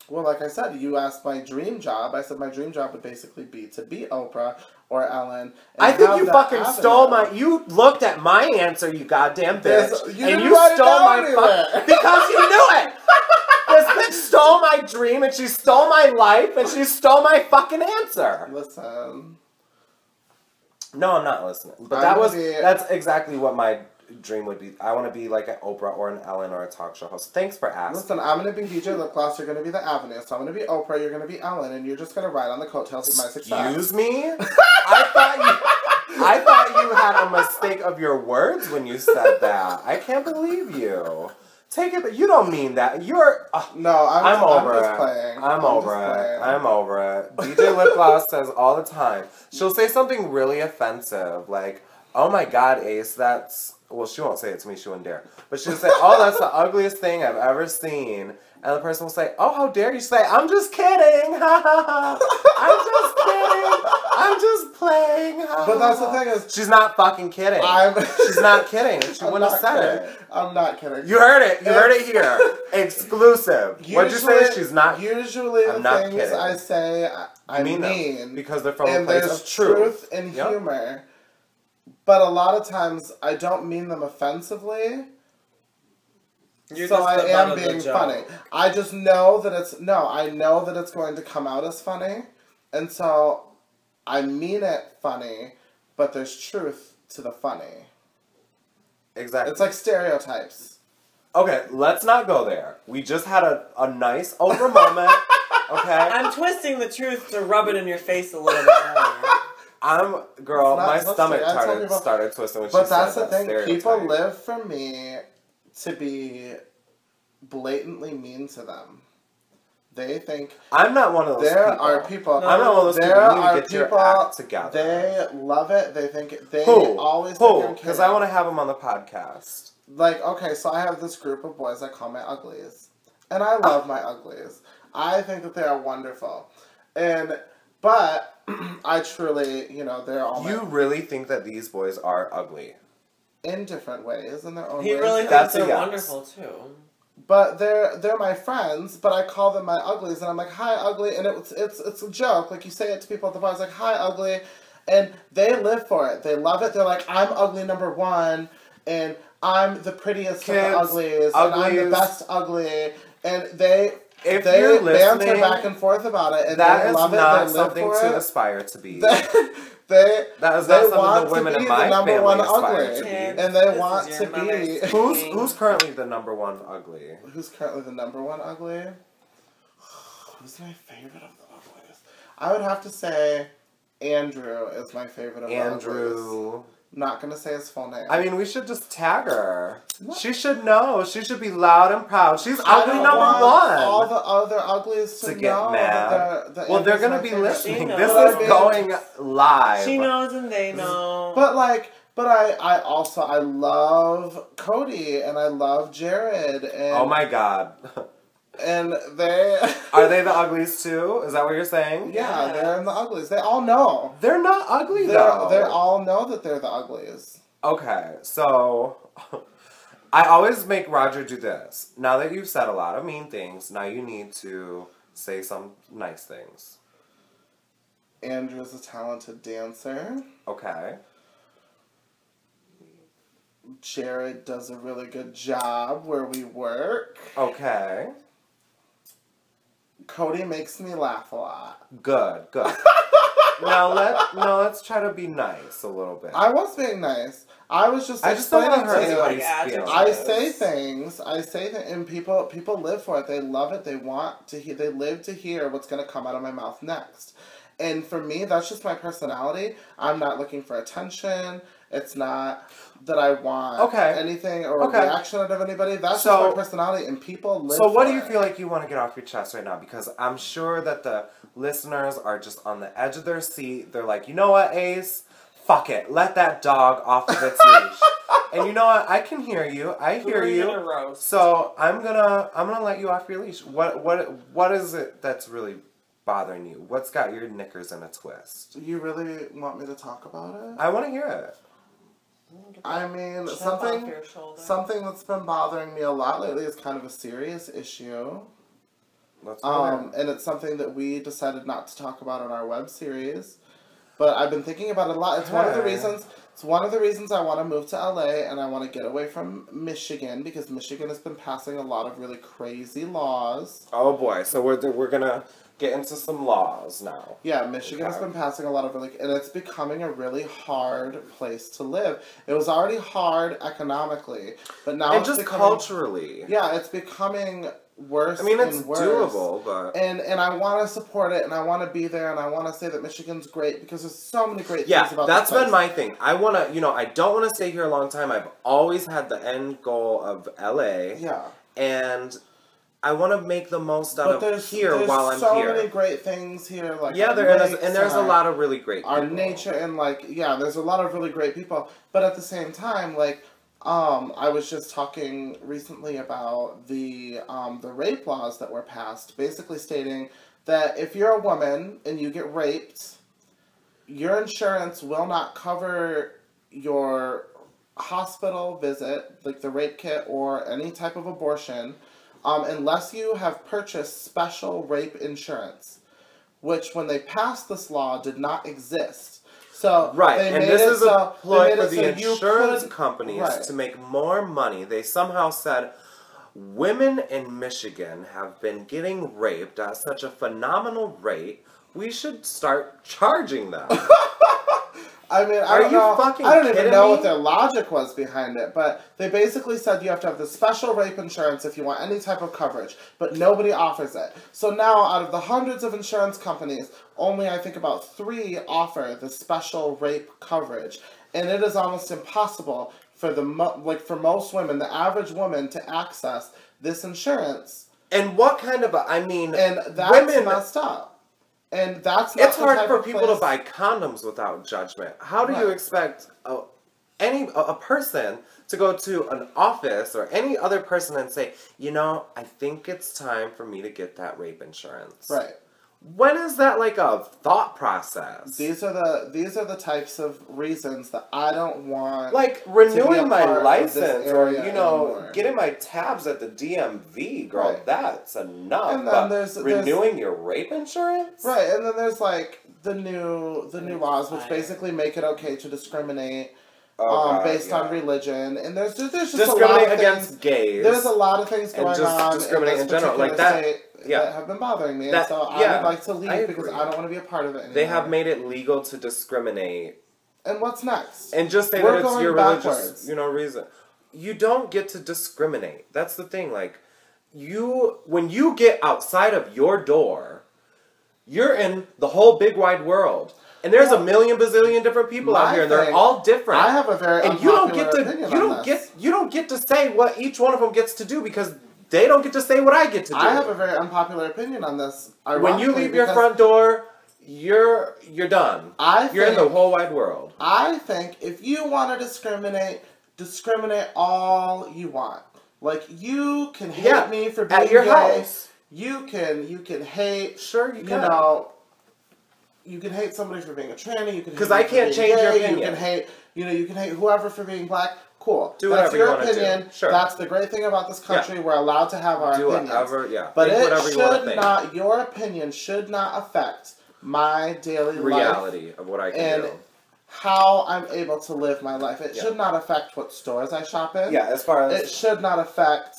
Well, like I said, you asked my dream job. I said my dream job would basically be to be Oprah or Ellen. I think you fucking stole my... You looked at my answer, you goddamn bitch. And you stole my fucking... Because you knew it! This bitch stole my dream, and she stole my life, and she stole my fucking answer. Listen. No, I'm not listening. But that's exactly what my dream would be. I want to be like an Oprah or an Ellen or a talk show host. Thanks for asking. Listen, I'm going to be DJ Lipgloss, you're going to be the Avenue, so I'm going to be Oprah, you're going to be Ellen, and you're just going to ride on the coattails of my success. Excuse me? I thought you had a mistake of your words when you said that. I can't believe you. Take it, you don't mean that. You're... no, I'm over just it. playing. I'm over it. DJ Lipgloss says all the time. She'll say something really offensive, like, oh my god, Ace, that's... Well, she won't say it to me, she wouldn't dare. But she'll say, oh, that's the ugliest thing I've ever seen. And the person will say, oh, how dare you say, I'm just kidding, ha ha ha. I'm just kidding. I'm just playing, ha But that's the thing is, she's not fucking kidding. She's not kidding. She wouldn't have said it. I'm not kidding. You heard it. You heard it here. Exclusive. What'd you say? She's not. Usually I'm the not things kidding. I say, I mean them because they're from a and place there's of truth and humor. But a lot of times I don't mean them offensively. So I am being funny. I just know that I know that it's going to come out as funny. And so I mean it funny, but there's truth to the funny. Exactly. It's like stereotypes. Okay, let's not go there. We just had a nice Oprah moment. Okay? I'm twisting the truth to rub it in your face a little bit more. My stomach started twisting when she said that. But that's the thing. People live for me to be blatantly mean to them. They think I'm not one of those people. There are people. I'm not one of those people. You need to get your act together. They love it. They think they always think because I want to have them on the podcast. Like, okay, so I have this group of boys I call my uglies, and I love my uglies. I think that they are wonderful, but I truly, they're all. You really think that these boys are ugly? In different ways, in their own ways. He really thinks they're wonderful too. But they're my friends, but I call them my uglies, and I'm like, hi, ugly, and it's a joke. Like, you say it to people at the bar, it's like, hi, ugly, and they live for it. They love it. They're like, I'm ugly number one, and I'm the prettiest of the uglies, and I'm the best ugly, and they banter back and forth about it, and they love it. That they is live something for to it. aspire to be. That is not something the women in my family aspire to be. And they want to be... Who's currently the number one ugly? Who's currently the number one ugly? Who's my favorite of the uglies? I would have to say Andrew is my favorite of the uglies. Not gonna say his full name. I mean, we should just tag her. What? She should know. She should be loud and proud. She's ugly number one. All the other uglies to get know mad. That well, they're gonna be listening. This is going live. She knows and they know. But I love Cody and I love Jared and oh my god. And they... Are they the uglies too? Is that what you're saying? Yeah, they're in the uglies. They all know. They're not ugly though. They all know that they're the uglies. Okay, so... I always make Roger do this. Now that you've said a lot of mean things, now you need to say some nice things. Andrew's a talented dancer. Okay. Jared does a really good job where we work. Okay. Cody makes me laugh a lot. Good. Now let's try to be nice a little bit. I was being nice. I was just don't want to hurt anybody's feelings. I say things, and people live for it. They love it. They want to hear. They live to hear what's going to come out of my mouth next. And for me, that's just my personality. I'm not looking for attention. It's not that I want anything or a reaction out of anybody. That's just my personality, and people live for it. So what do you feel like you want to get off your chest right now? Because I'm sure that the listeners are just on the edge of their seat. They're like, you know what, Ace? Fuck it. Let that dog off of its leash. And you know what? I can hear you. I hear you. So I'm gonna let you off your leash. What is it that's really bothering you? What's got your knickers in a twist? You really want me to talk about it? I want to hear it. I mean, something that's been bothering me a lot lately is kind of a serious issue. And it's something that we decided not to talk about in our web series. But I've been thinking about it a lot. It's one of the reasons. It's one of the reasons I want to move to LA and I want to get away from Michigan because Michigan has been passing a lot of really crazy laws. Oh boy! So we're gonna get into some laws now. Yeah, Michigan has been passing a lot of and it's becoming a really hard place to live. It was already hard economically, but now it's just culturally. Yeah, it's becoming worse. I mean, it's and worse. doable, but and I want to support it, and I want to be there, and I want to say that Michigan's great because there's so many great things about. Yeah, that's been my thing. I want to, I don't want to stay here a long time. I've always had the end goal of LA. Yeah, and I want to make the most out of here while I'm here. There's so many great things here. Like there's a lot of really great people. Our nature and there's a lot of really great people. But at the same time, I was just talking recently about the rape laws that were passed, basically stating that if you're a woman and you get raped, your insurance will not cover your hospital visit, like the rape kit or any type of abortion, unless you have purchased special rape insurance, which when they passed this law did not exist. So right, they and made this it is so, a ploy they made for it the so you insurance could- companies right. to make more money. They somehow said, women in Michigan have been getting raped at such a phenomenal rate, we should start charging them. I mean, Are you fucking I don't even kidding know me? what their logic was behind it, but they basically said you have to have the special rape insurance if you want any type of coverage, but nobody offers it. So now, out of the hundreds of insurance companies, only I think about 3 offer the special rape coverage, and it is almost impossible for for most women, the average woman, to access this insurance. And what kind of and that's women, messed up. And that's not it's the hard type for of people place- to buy condoms without judgment. How do you Right. expect a person to go to an office or any other person and say, I think it's time for me to get that rape insurance? Right. When is that like a thought process? These are the types of reasons that I don't want. Like to be renewing a my part of license this or, area anymore. getting my tabs at the DMV, girl, Right. that's enough. And then But there's renewing your rape insurance? Right, and then there's like the new laws which fine. basically make it okay to discriminate God, based yeah. on religion, and there's just a lot Discriminate of against things. gays. There's a lot of things And going just on discriminate in this in general, like particular that- state yeah. that have been bothering me, That- and so I yeah, would like to leave I because agree. I don't want to be a part of it anymore. They have made it legal to discriminate. And what's next? And just say We're that it's going your backwards. religious, reason. You don't get to discriminate. That's the thing. Like, when you get outside of your door, you're in the whole big wide world. And there's a million bazillion different people out My here, and they're thing- all different. I have a very and you don't unpopular get to opinion you on don't this. get you don't get to say what each one of them gets to do because they don't get to say what I get to do. I have a very unpopular opinion on this. When you ironically, leave your because front door, you're done. You're in the think- whole wide world. I think if you want to discriminate all you want. Like, you can hate Yeah, me for being at your gay. house. You can hate. Sure, you can. You can hate somebody for being a tranny. You can 'Cause hate I me for can't being change your gay, opinion. You can hate. You can hate whoever for being black. Cool. Do That's whatever your you wanna do. opinion. Sure. That's the great thing about this country. We're allowed to have our Do opinions. whatever, yeah. But Think it whatever you wanna should think. not. Your opinion should not affect my daily life Reality of what I can and do. how I'm able to live my life. It Yeah. should not affect what stores I shop in. Yeah, as far as It should not affect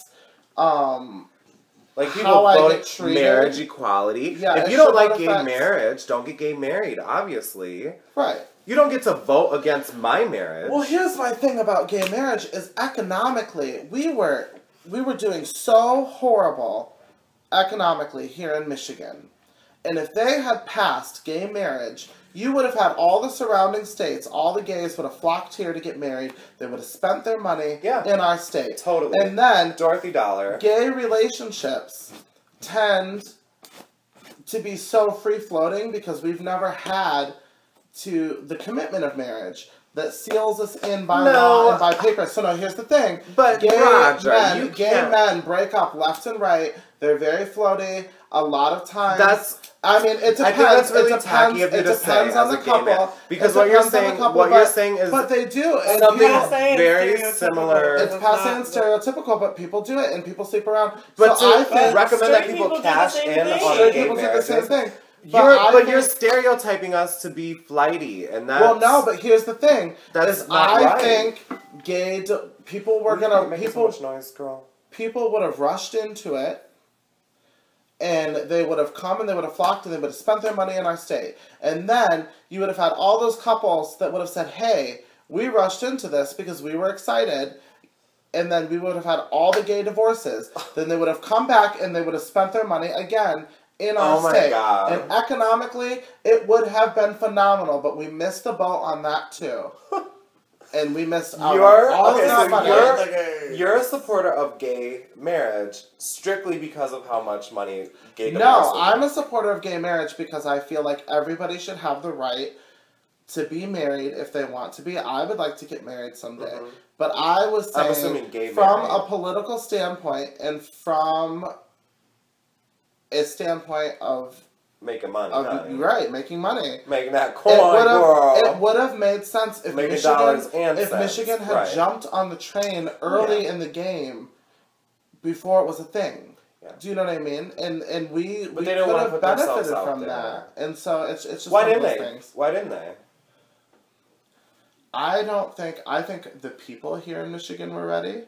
like people how I voted get treated. marriage equality. Yeah, if it you don't should like not gay affect- marriage, don't get gay married, obviously. right. You don't get to vote against my marriage. Well, here's my thing about gay marriage is economically, we were doing so horrible economically here in Michigan. And if they had passed gay marriage, you would have had all the surrounding states, all the gays would have flocked here to get married. They would have spent their money Yeah. in our state. Totally. And then Dorothy Dollar. gay relationships tend to be so free-floating because we've never had the commitment of marriage that seals us in by No. law and by paper. So no, here's the thing. But, Roger, you gay can't- men break up left and right. They're very floaty. A lot of times. That's- I mean, it depends. I think that's really it depends, tacky of you it to say depends on as the a gay man. couple. Because It what you're depends on the saying- couple, what you're but- saying is But they do. And something people- very stereotypical. similar. it's It's passe not- and stereotypical, but people do it and people sleep around. But so I to think recommend that straight people people do the cash same in thing. on straight gay people do the same marriages, thing. you're stereotyping us to be flighty, and that's... Well, no, but here's the thing. That's is not I right. think people were You gonna can't make so much noise, girl. people would have rushed into it, and they would have come and they would have flocked and they would have spent their money in our state, and then you would have had all those couples that would have said, "Hey, we rushed into this because we were excited." And then we would have had all the gay divorces. Then they would have come back and they would have spent their money again in our Oh my state. God. And economically, it would have been phenomenal, but we missed the boat on that too. And we missed out You're on all okay, of that so money. you're a supporter of gay marriage strictly because of how much money gay No, divorces. I'm a supporter of gay marriage because I feel like everybody should have the right to be married if they want to be. I would like to get married someday. Mhm. But I was saying, I'm assuming gay from married. a political standpoint and from a standpoint of making money. Right, making money. Making that coin, girl. It would have made sense if making dollars and if cents. Michigan had jumped on the train early in the game before it was a thing. Yeah. Do you know what I mean? And we could have benefited from that. And so it's just one of those things. Why didn't they? I think the people here in Michigan were ready,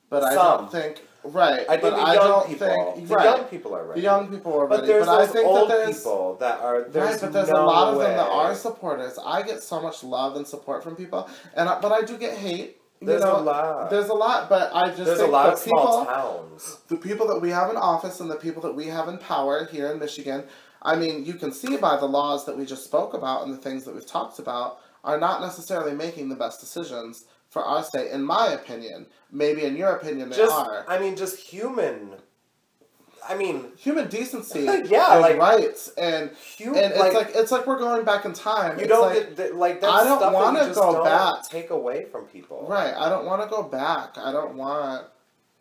but I don't think I think the young people are ready. The young people are ready, but I think old that there's people that are but there's a lot of them that are supporters. I get so much love and support from people, but I do get hate. There's a lot, but I just think a lot of small towns. The people that we have in office and the people that we have in power here in Michigan, I mean, you can see by the laws that we just spoke about and the things that we've talked about, are not necessarily making the best decisions for our state, in my opinion. Maybe in your opinion they are. I mean, just human decency, yeah, and rights, and it's like we're going back in time. You don't get like that. I don't want to go back. Take away from people. Right. I don't want to go back. I want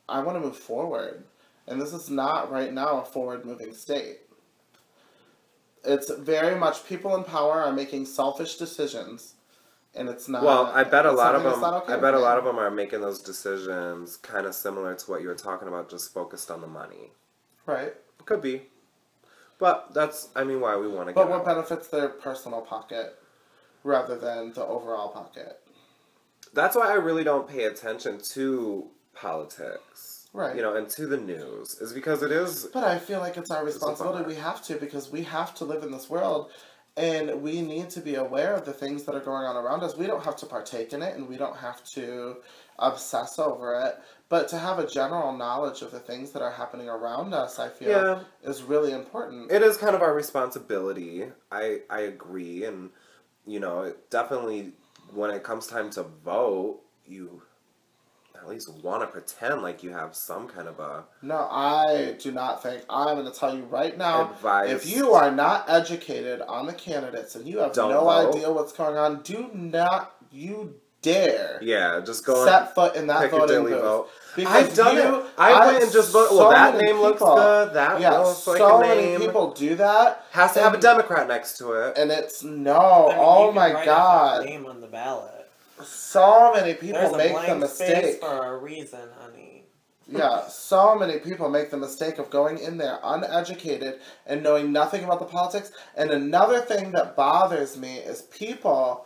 to move forward, and this is not right now a forward-moving state. It's very much people in power are making selfish decisions. And it's not. Well, I bet a lot of them. I bet a lot of them are making those decisions kind of similar to what you were talking about, just focused on the money. Right. Could be, but that's why we want to. But what benefits their personal pocket, rather than the overall pocket? That's why I really don't pay attention to politics. Right. And to the news is because it is. But I feel like it's our responsibility. We have to, because we have to live in this world. And we need to be aware of the things that are going on around us. We don't have to partake in it, and we don't have to obsess over it. But to have a general knowledge of the things that are happening around us, I feel, is really important. It is kind of our responsibility. I agree. And, definitely when it comes time to vote, you at least want to pretend like you have some kind of a... No, I do not think... I'm going to tell you right now, advice. If you are not educated on the candidates and you have no idea what's going on, do not you dare just go set foot in that voting booth. Vote. I've done it. I went and just voted. Well, that name looks good. That looks like a name. So many people do that. Has to have a Democrat next to it. And it's... Oh my God. Write a name on the ballot. So many people make the mistake. There's a blank space for a reason, honey. Yeah, so many people make the mistake of going in there uneducated and knowing nothing about the politics. And another thing that bothers me is people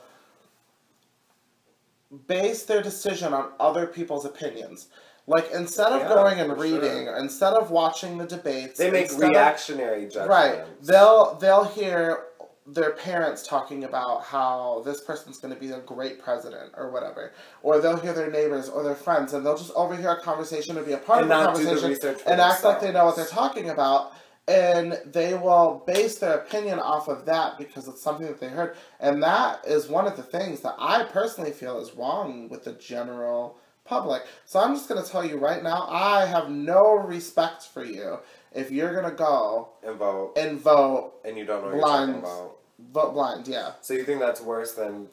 base their decision on other people's opinions. Like, instead of going and reading, or instead of watching the debates... They make reactionary judgments. Right. They'll hear... their parents talking about how this person's going to be a great president or whatever. Or they'll hear their neighbors or their friends and they'll just overhear a conversation or be a part of the conversation and act like they know what they're talking about. And they will base their opinion off of that because it's something that they heard. And that is one of the things that I personally feel is wrong with the general public. So I'm just going to tell you right now, I have no respect for you if you're going to go and vote and you don't know what you're talking about. Vote blind, yeah. So you think that's worse than...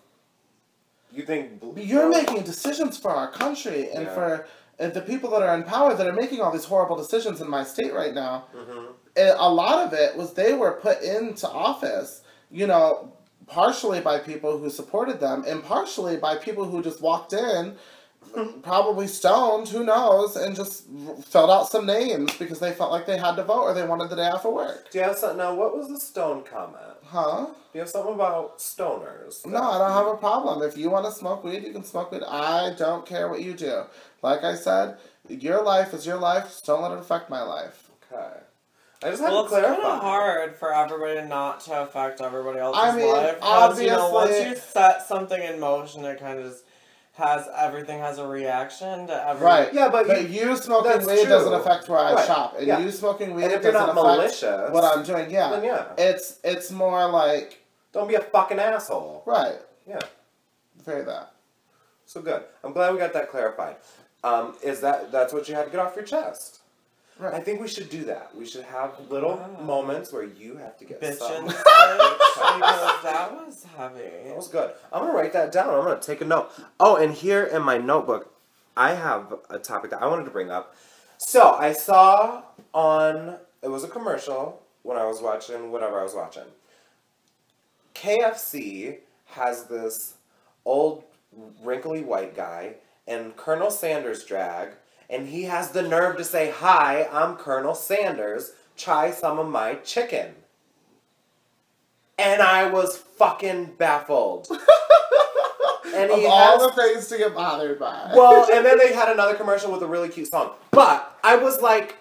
You're making decisions for our country and for the people that are in power that are making all these horrible decisions in my state right now. Mm-hmm. A lot of it was they were put into office, partially by people who supported them and partially by people who just walked in, probably stoned, who knows, and just filled out some names because they felt like they had to vote or they wanted the day off of work. Do you have something? Now, what was the stone comment? Huh? Do you have something about stoners? No, I don't have a problem. If you want to smoke weed, you can smoke weed. I don't care what you do. Like I said, your life is your life. Just don't let it affect my life. Okay. I just have to clarify. It's kind of hard for everybody not to affect everybody else's life. Because, obviously, once you set something in motion, it kind of just everything has a reaction to everything. Right. Yeah, but you smoking weed doesn't affect where I shop. And you smoking weed doesn't affect what I'm doing. Yeah. Then yeah. It's more like... Don't be a fucking asshole. Right. Yeah. Very that. So good. I'm glad we got that clarified. That's what you had to get off your chest? Right. I think we should do that. We should have little moments where you have to get something. Because that was heavy. That was good. I'm going to write that down. I'm going to take a note. Oh, and here in my notebook, I have a topic that I wanted to bring up. So, I saw it was a commercial when I was watching whatever I was watching. KFC has this old wrinkly white guy and Colonel Sanders drag, and he has the nerve to say, "Hi, I'm Colonel Sanders. Try some of my chicken." And I was fucking baffled. And of all the things to get bothered by. Well, and then they had another commercial with a really cute song. But I was like,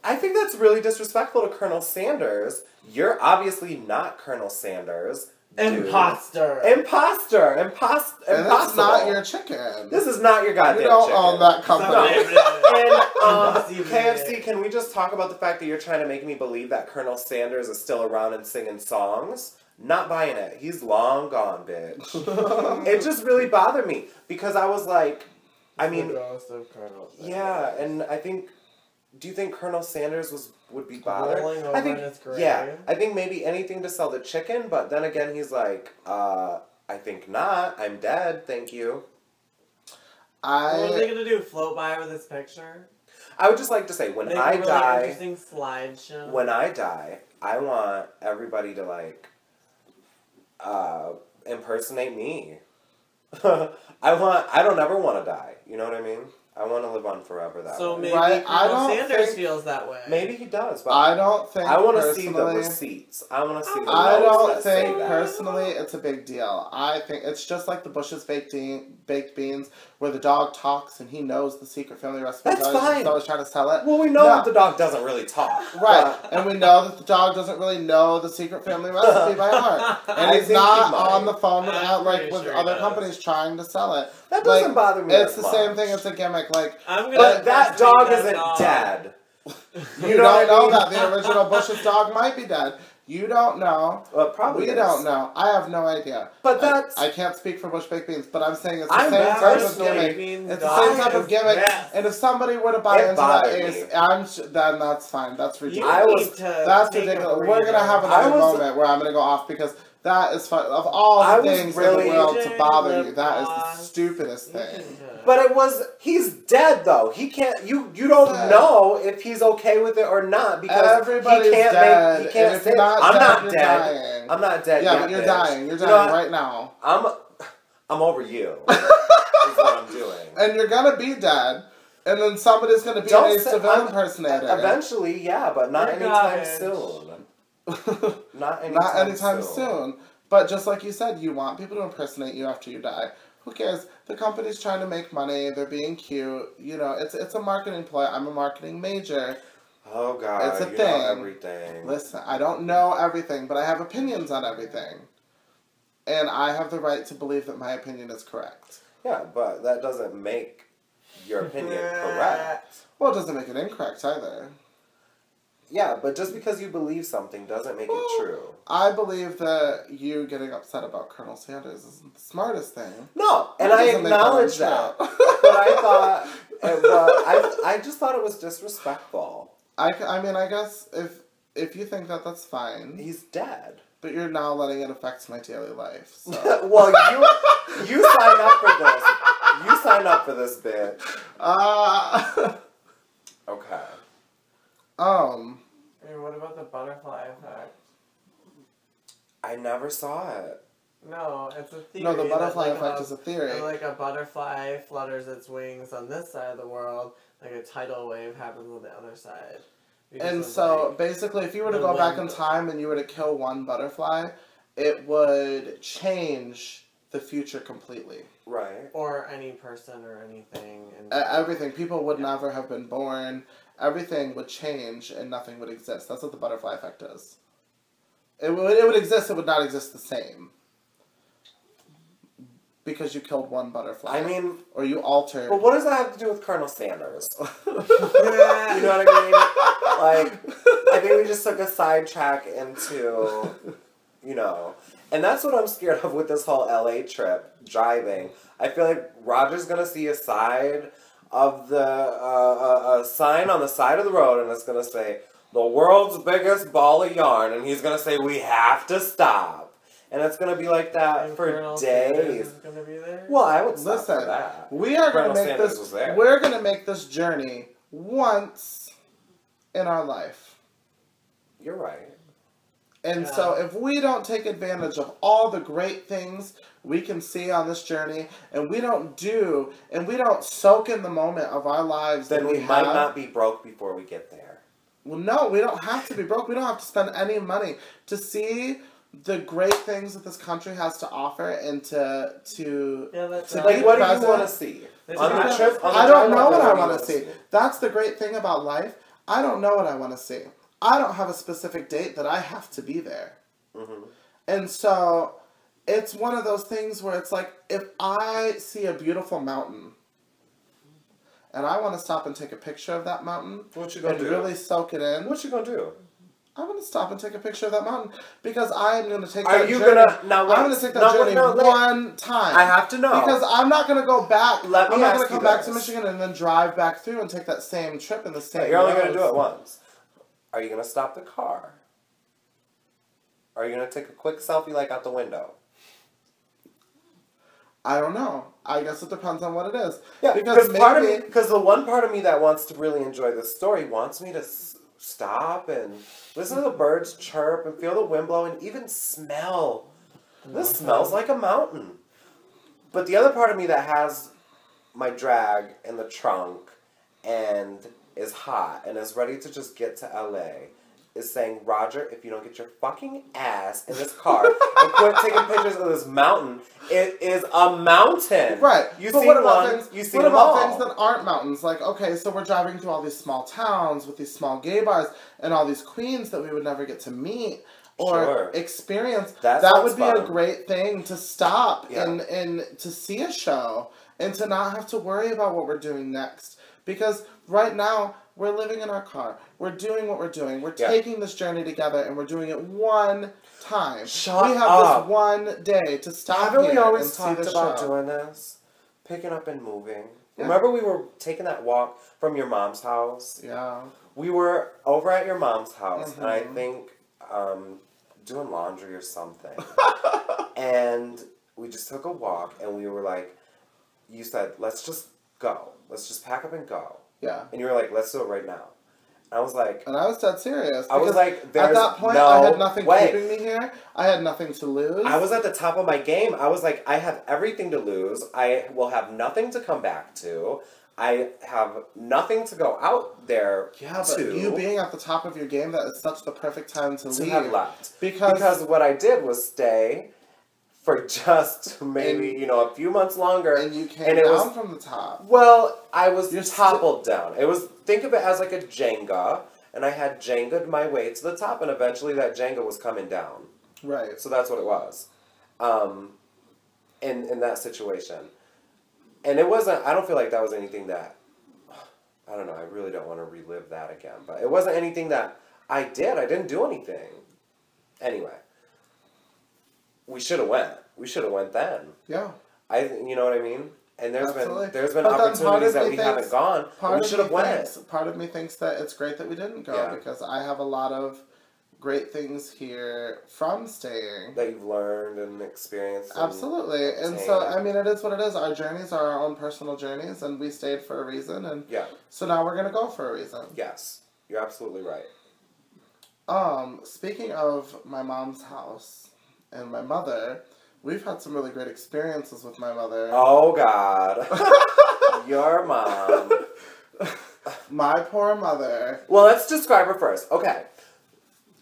I think that's really disrespectful to Colonel Sanders. You're obviously not Colonel Sanders. Dude. Imposter. And that's not your chicken. This is not your goddamn chicken. You don't chicken. own that company. And KFC, can we just talk about the fact that you're trying to make me believe that Colonel Sanders is still around and singing songs? Not buying it. He's long gone, bitch. It just really bothered me because I was like, I mean, yeah, and I think, do you think Colonel Sanders would be bothered? I think, yeah, I think maybe anything to sell the chicken, but then again, he's like, I think not. I'm dead. Thank you. What are they gonna do? Float by with his picture? I would just like to say, when I die, interesting slideshow. When I die, I want everybody to like impersonate me. I don't ever want to die. You know what I mean? I want to live on forever that way. So maybe Colonel Sanders feels that way. Maybe he does. But I don't think. I want to see the receipts. I want to see the I notes don't that say think that. personally it's a big deal. I think it's just like the Bush's baked beans, where the dog talks and he knows the secret family recipe. That's fine. He's always trying to sell it. Well, we know that the dog doesn't really talk. Right, and we know that the dog doesn't really know the secret family recipe by heart, and he's not on the phone with other companies trying to sell it. That doesn't bother me. It's the same thing. It's a gimmick. Like, but that dog isn't dead. You don't know that the original Bush's dog might be dead. You don't know. Well, probably we don't know. I have no idea. But that's... I can't speak for Bush Baked Beans, but I'm saying it's the same type of gimmick. It's the same type of gimmick. Yes. And if somebody were to buy into that, then that's fine. That's ridiculous. That's ridiculous. We're going to have another moment where I'm going to go off because that is fun. Of all the things in the world to bother you, that is the stupidest thing. But he's dead though. He can't, you don't know if he's okay with it or not because everybody's he can't dead. He can't say, I'm not dead. I'm not dead. Yeah, but you're dying. You're dying right now. I'm over you. Is what I'm doing. And you're gonna be dead. And then somebody's gonna be an DeVille impersonator. Eventually, yeah, but not anytime soon. Not anytime soon. But just like you said, you want people to impersonate you after you die. Who cares? The company's trying to make money. They're being cute. You know, it's a marketing ploy. I'm a marketing major. Oh, God. It's a thing. Know everything. Listen, I don't know everything, but I have opinions on everything. And I have the right to believe that my opinion is correct. Yeah, but that doesn't make your opinion correct. Well, it doesn't make it incorrect either. Yeah, but just because you believe something doesn't make it true. I believe that you getting upset about Colonel Sanders isn't the smartest thing. No, and I acknowledge that. But I thought, I just thought it was disrespectful. I mean, I guess if you think that, that's fine. He's dead. But you're now letting it affect my daily life. So. Well, you signed up for this. You signed up for this, bitch. Okay. Hey, what about the butterfly effect? I never saw it. No, it's a theory. No, the butterfly effect is a theory. Like a butterfly flutters its wings on this side of the world, like a tidal wave happens on the other side. And so, basically, if you were to go back in time and you were to kill one butterfly, it would change the future completely. Right. Or any person or anything. Everything. People would never have been born. Everything would change and nothing would exist. That's what the butterfly effect is. It would exist, it would not exist the same. Because you killed one butterfly. I mean... Or you altered... But what does that have to do with Colonel Sanders? You know what I mean? Like, I think we just took a sidetrack into, you know... And that's what I'm scared of with this whole LA trip, driving. I feel like Roger's gonna see a side of the, a sign on the side of the road, and it's gonna say, the world's biggest ball of yarn, and he's gonna say, we have to stop. And it's gonna be like that for Colonel days. Is gonna be there? Well, I would stop for that. We are gonna make this. We're gonna make this journey once in our life. You're right. And so if we don't take advantage of all the great things we can see on this journey, and we don't soak in the moment of our lives, then we might not be broke before we get there. Well, no, we don't have to be broke. We don't have to spend any money to see the great things that this country has to offer, and to like, what do you want to see? On the trip, I don't know what I want to see. That's the great thing about life. I don't know what I want to see. I don't have a specific date that I have to be there. Mm-hmm. And so it's one of those things where it's like, if I see a beautiful mountain and I want to stop and take a picture of that mountain, what you gonna do? Really soak it in. What you gonna do? I'm gonna stop and take a picture of that mountain, because I'm gonna take that journey. I'm gonna take that journey one time. I have to know, because I'm not gonna go back. I'm not gonna come back to this. Michigan and then drive back through and take that same trip in the same. You're only gonna do it once. Are you gonna stop the car? Are you gonna take a quick selfie like out the window? I don't know. I guess it depends on what it is. Yeah, because the one part of me that wants to really enjoy this story wants me to stop and listen to the birds chirp and feel the wind blow and even smell. This smells like a mountain. But the other part of me that has my drag in the trunk and is hot and is ready to just get to LA is saying, Roger, if you don't get your fucking ass in this car and quit taking pictures of this mountain, it is a mountain. Right. You see one, you see them all. What about things that aren't mountains? Like, okay, so we're driving through all these small towns with these small gay bars and all these queens that we would never get to meet or experience. That would be a great thing to stop and to see a show and to not have to worry about what we're doing next. Because right now, we're living in our car. We're doing what we're doing. We're taking this journey together, and we're doing it one time. We have this one day to stop. Haven't we always talked about doing this? Picking up and moving. Yeah. Remember we were taking that walk from your mom's house? Yeah. We were over at your mom's house, and I think doing laundry or something. And we just took a walk, and we were like, you said, let's just go. Let's just pack up and go. Yeah. And you were like, let's do it right now. And I was like... And I was dead serious. I was like, at that point, I had nothing keeping me here. I had nothing to lose. I was at the top of my game. I was like, I have everything to lose. I will have nothing to come back to. I have nothing to go out there but you being at the top of your game, that is such the perfect time to leave. To have left. Because what I did was stay for just maybe, a few months longer. And you came down from the top. Well, I was toppled down. Think of it as like a Jenga, and I had Jenga'd my way to the top, and eventually that Jenga was coming down. Right. So that's what it was. In that situation. And it wasn't, I don't feel like that was anything that, I don't know, I really don't want to relive that again. But it wasn't anything that I did. I didn't do anything. Anyway. We should have went. We should have went then. Yeah. You know what I mean? And there's been opportunities that we haven't gone. And we should have went. Part of me thinks that it's great that we didn't go because I have a lot of great things here from staying. That you've learned and experienced. Absolutely. And so, I mean, it is what it is. Our journeys are our own personal journeys, and we stayed for a reason. And so now we're going to go for a reason. Yes. You're absolutely right. Speaking of my mom's house and my mother, we've had some really great experiences with my mother. Oh, God. Your mom. My poor mother. Well, let's describe her first. Okay.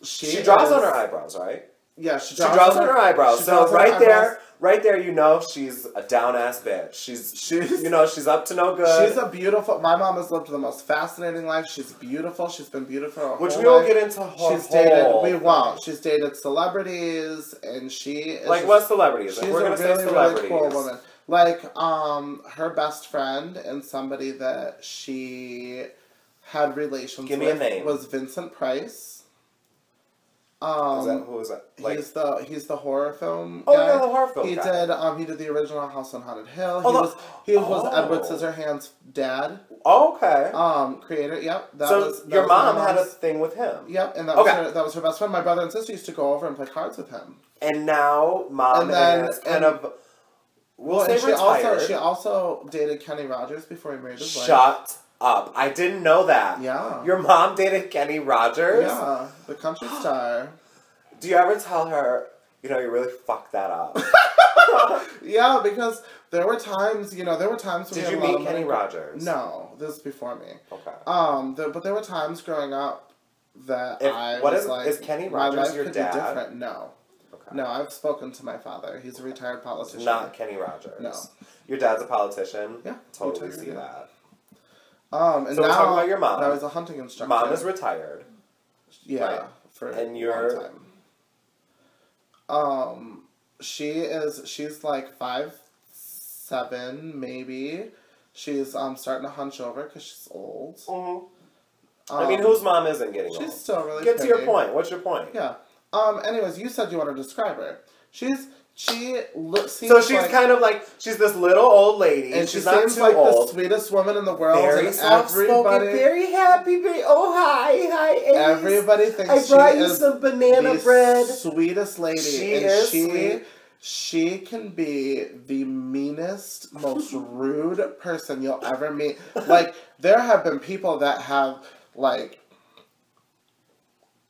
She draws on her eyebrows, right? Yeah, she draws on her eyebrows. So right there, she's a down-ass bitch. She's she's up to no good. She's my mom has lived the most fascinating life. She's beautiful. She's been beautiful. Which we won't get into She's dated celebrities, and she is... Like, what celebrities? She's a really cool woman. Like, her best friend and somebody that she had relations with... Give me a name. ...was Vincent Price. Who is that? Like, he's the horror film guy. Oh, yeah, the horror film guy. He did the original House on Haunted Hill. He was Edward Scissorhands' dad. Oh, okay. Creator. Yep. Your mom had a thing with him. Yep, and that was her best friend. My brother and sister used to go over and play cards with him. And now mom is kind of. She also dated Kenny Rogers before he married his wife. Shut up. I didn't know that. Yeah. Your mom dated Kenny Rogers? Yeah, the country star. Do you ever tell her, you know, you really fucked that up? Yeah, because there were times, when Did you meet Kenny Rogers? No, this is before me. Okay. But there were times growing up that is Kenny Rogers my life your could dad? be different. No. Okay. No, I've spoken to my father. He's a retired politician. Not Kenny Rogers. No. Your dad's a politician? Yeah. Totally see that. And so now, we're talking about your mom. Now he's a hunting instructor. Mom is retired. Yeah, right. for and a long time. She's like 5'7", maybe. She's starting to hunch over because she's old. Mm-hmm. I mean, whose mom isn't getting old? She's still really Get pretty. to your point. What's your point? Yeah. Anyways, you said you want to describe her. She seems so she's like, kind of like, she's this little old lady. And she's she not seems too like old. the sweetest woman in the world. Very and soft-spoken, very happy. Oh, hi, Ace. Everybody thinks I brought you some banana bread. Sweetest lady. She is sweet. She can be the meanest, most rude person you'll ever meet. Like, there have been people that have, like,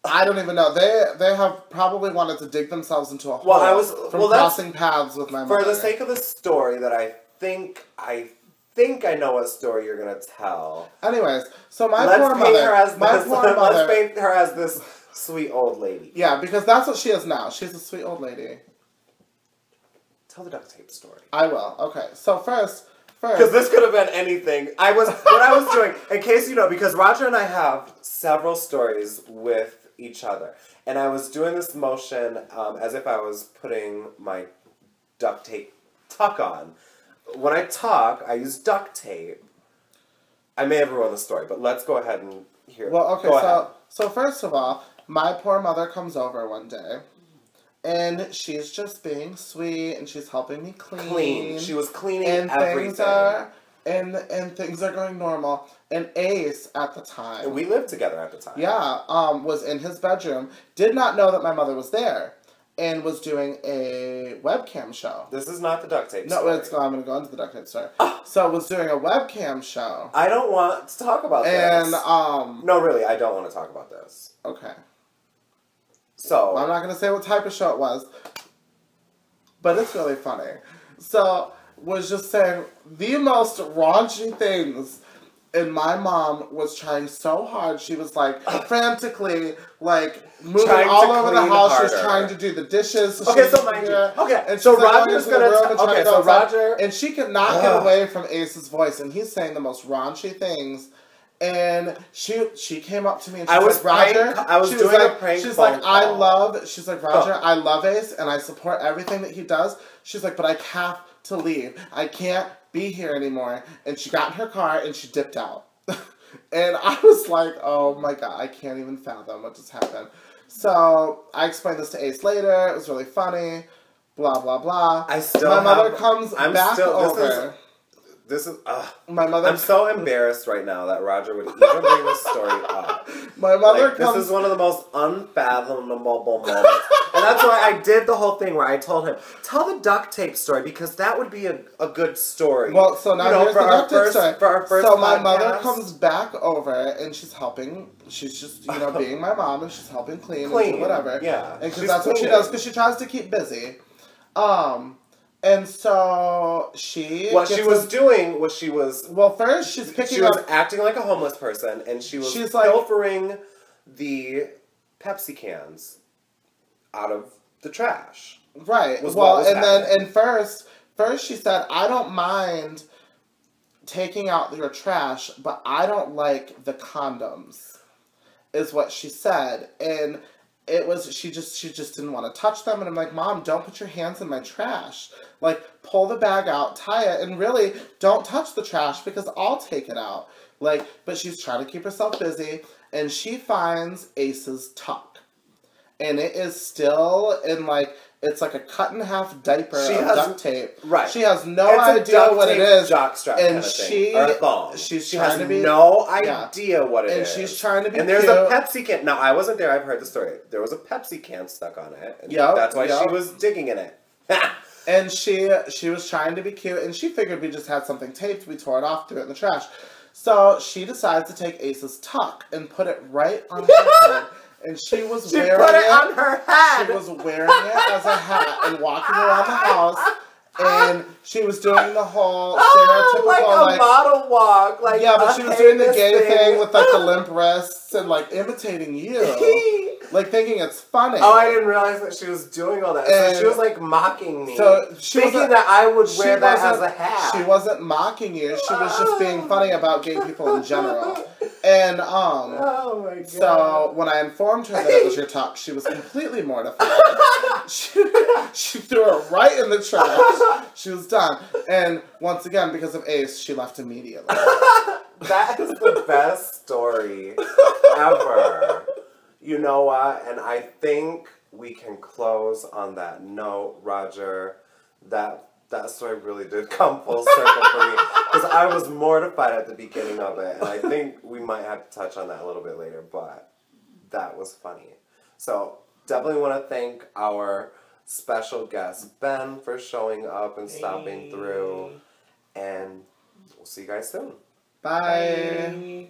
I don't even know. They have probably wanted to dig themselves into a hole from crossing paths with my mother. For the sake of the story that I think I know what story you're gonna tell. Anyways, so let's paint her as this sweet old lady. Yeah, because that's what she is now. She's a sweet old lady. Tell the duct tape story. I will. Okay, so first. Because this could have been anything. What I was doing, in case you know, because Roger and I have several stories with each other. And I was doing this motion as if I was putting my duct tape tuck on. When I talk, I use duct tape. I may have ruined the story, but let's go ahead and hear it. Well, okay, so first of all, my poor mother comes over one day. And she's just being sweet, and she's helping me clean. She was cleaning and everything. And things are going normal. And Ace, at the time... And we lived together at the time. Yeah, was in his bedroom, did not know that my mother was there, and was doing a webcam show. This is not the duct tape story. No, I'm going to go into the duct tape story. So, was doing a webcam show. I don't want to talk about this. And, no, really, I don't want to talk about this. Okay. So... I'm not going to say what type of show it was, but it's really funny. So... was just saying the most raunchy things, and my mom was trying so hard. She was like frantically moving all over the house. Harder. She was trying to do the dishes. So okay, so mind you. Okay, and so Roger's gonna Roger, and she could not get away from Ace's voice, and he's saying the most raunchy things. And she came up to me and she was like, Roger, I was doing a prank. She's like, Roger, I love Ace and I support everything that he does. She's like, but I have to leave. I can't be here anymore. And she got in her car and she dipped out. And I was like, oh my god, I can't even fathom what just happened. So I explained this to Ace later. It was really funny. Blah blah blah. My mother comes back over. This is my mother. I'm so embarrassed right now that Roger would even bring this story up. My mother comes. This is one of the most unfathomable moments, and that's why I did the whole thing where I told him, "Tell the duct tape story because that would be a good story." Well, so now here's the duct tape story. For our first so podcast. My mother comes back over and she's helping. She's just being my mom and she's helping clean and do whatever. Yeah, and because that's what she does because she tries to keep busy. And so what she was doing was she was... Well, first she's picking up... She was acting like a homeless person, and she was pilfering the Pepsi cans out of the trash. Right. Well, and first she said, I don't mind taking out your trash, but I don't like the condoms, is what she said. And... it was, she just didn't want to touch them, and I'm like, Mom, don't put your hands in my trash. Like, pull the bag out, tie it, and really, don't touch the trash, because I'll take it out. Like, but she's trying to keep herself busy, and she finds Ace's tuck. And it is still in, it's like a cut-in-half diaper of duct tape. Right. She has no idea what it is. Jockstrap and kind of thing, or a thong. She has no idea what it is. And she's trying to be And there's a Pepsi can. Now, I wasn't there. I've heard the story. There was a Pepsi can stuck on it. And that's why she was digging in it. And she was trying to be cute, and she figured we just had something taped. We tore it off, threw it in the trash. So she decides to take Ace's tuck and put it right on her head. And she was wearing put it on her head. She was wearing it as a hat and walking around the house. And she was doing the whole stereotypical, like a model walk, like yeah, but she was doing the gay thing with like the limp wrists and like imitating you, like thinking it's funny. Oh, I didn't realize that she was doing all that. And so she was like mocking me. So she thinking that I would wear that as a hat. She wasn't mocking you. She was just being funny about gay people in general. And oh my God. So when I informed her that it was your tuck, she was completely mortified. she threw it right in the trash. She was done. And once again, because of Ace, she left immediately. That is the best story ever. You know what? And I think we can close on that note, Roger. That story really did come full circle for me. Because I was mortified at the beginning of it. And I think we might have to touch on that a little bit later. But that was funny. So definitely want to thank our special guest, Ben, for showing up and stopping through. And we'll see you guys soon. Bye.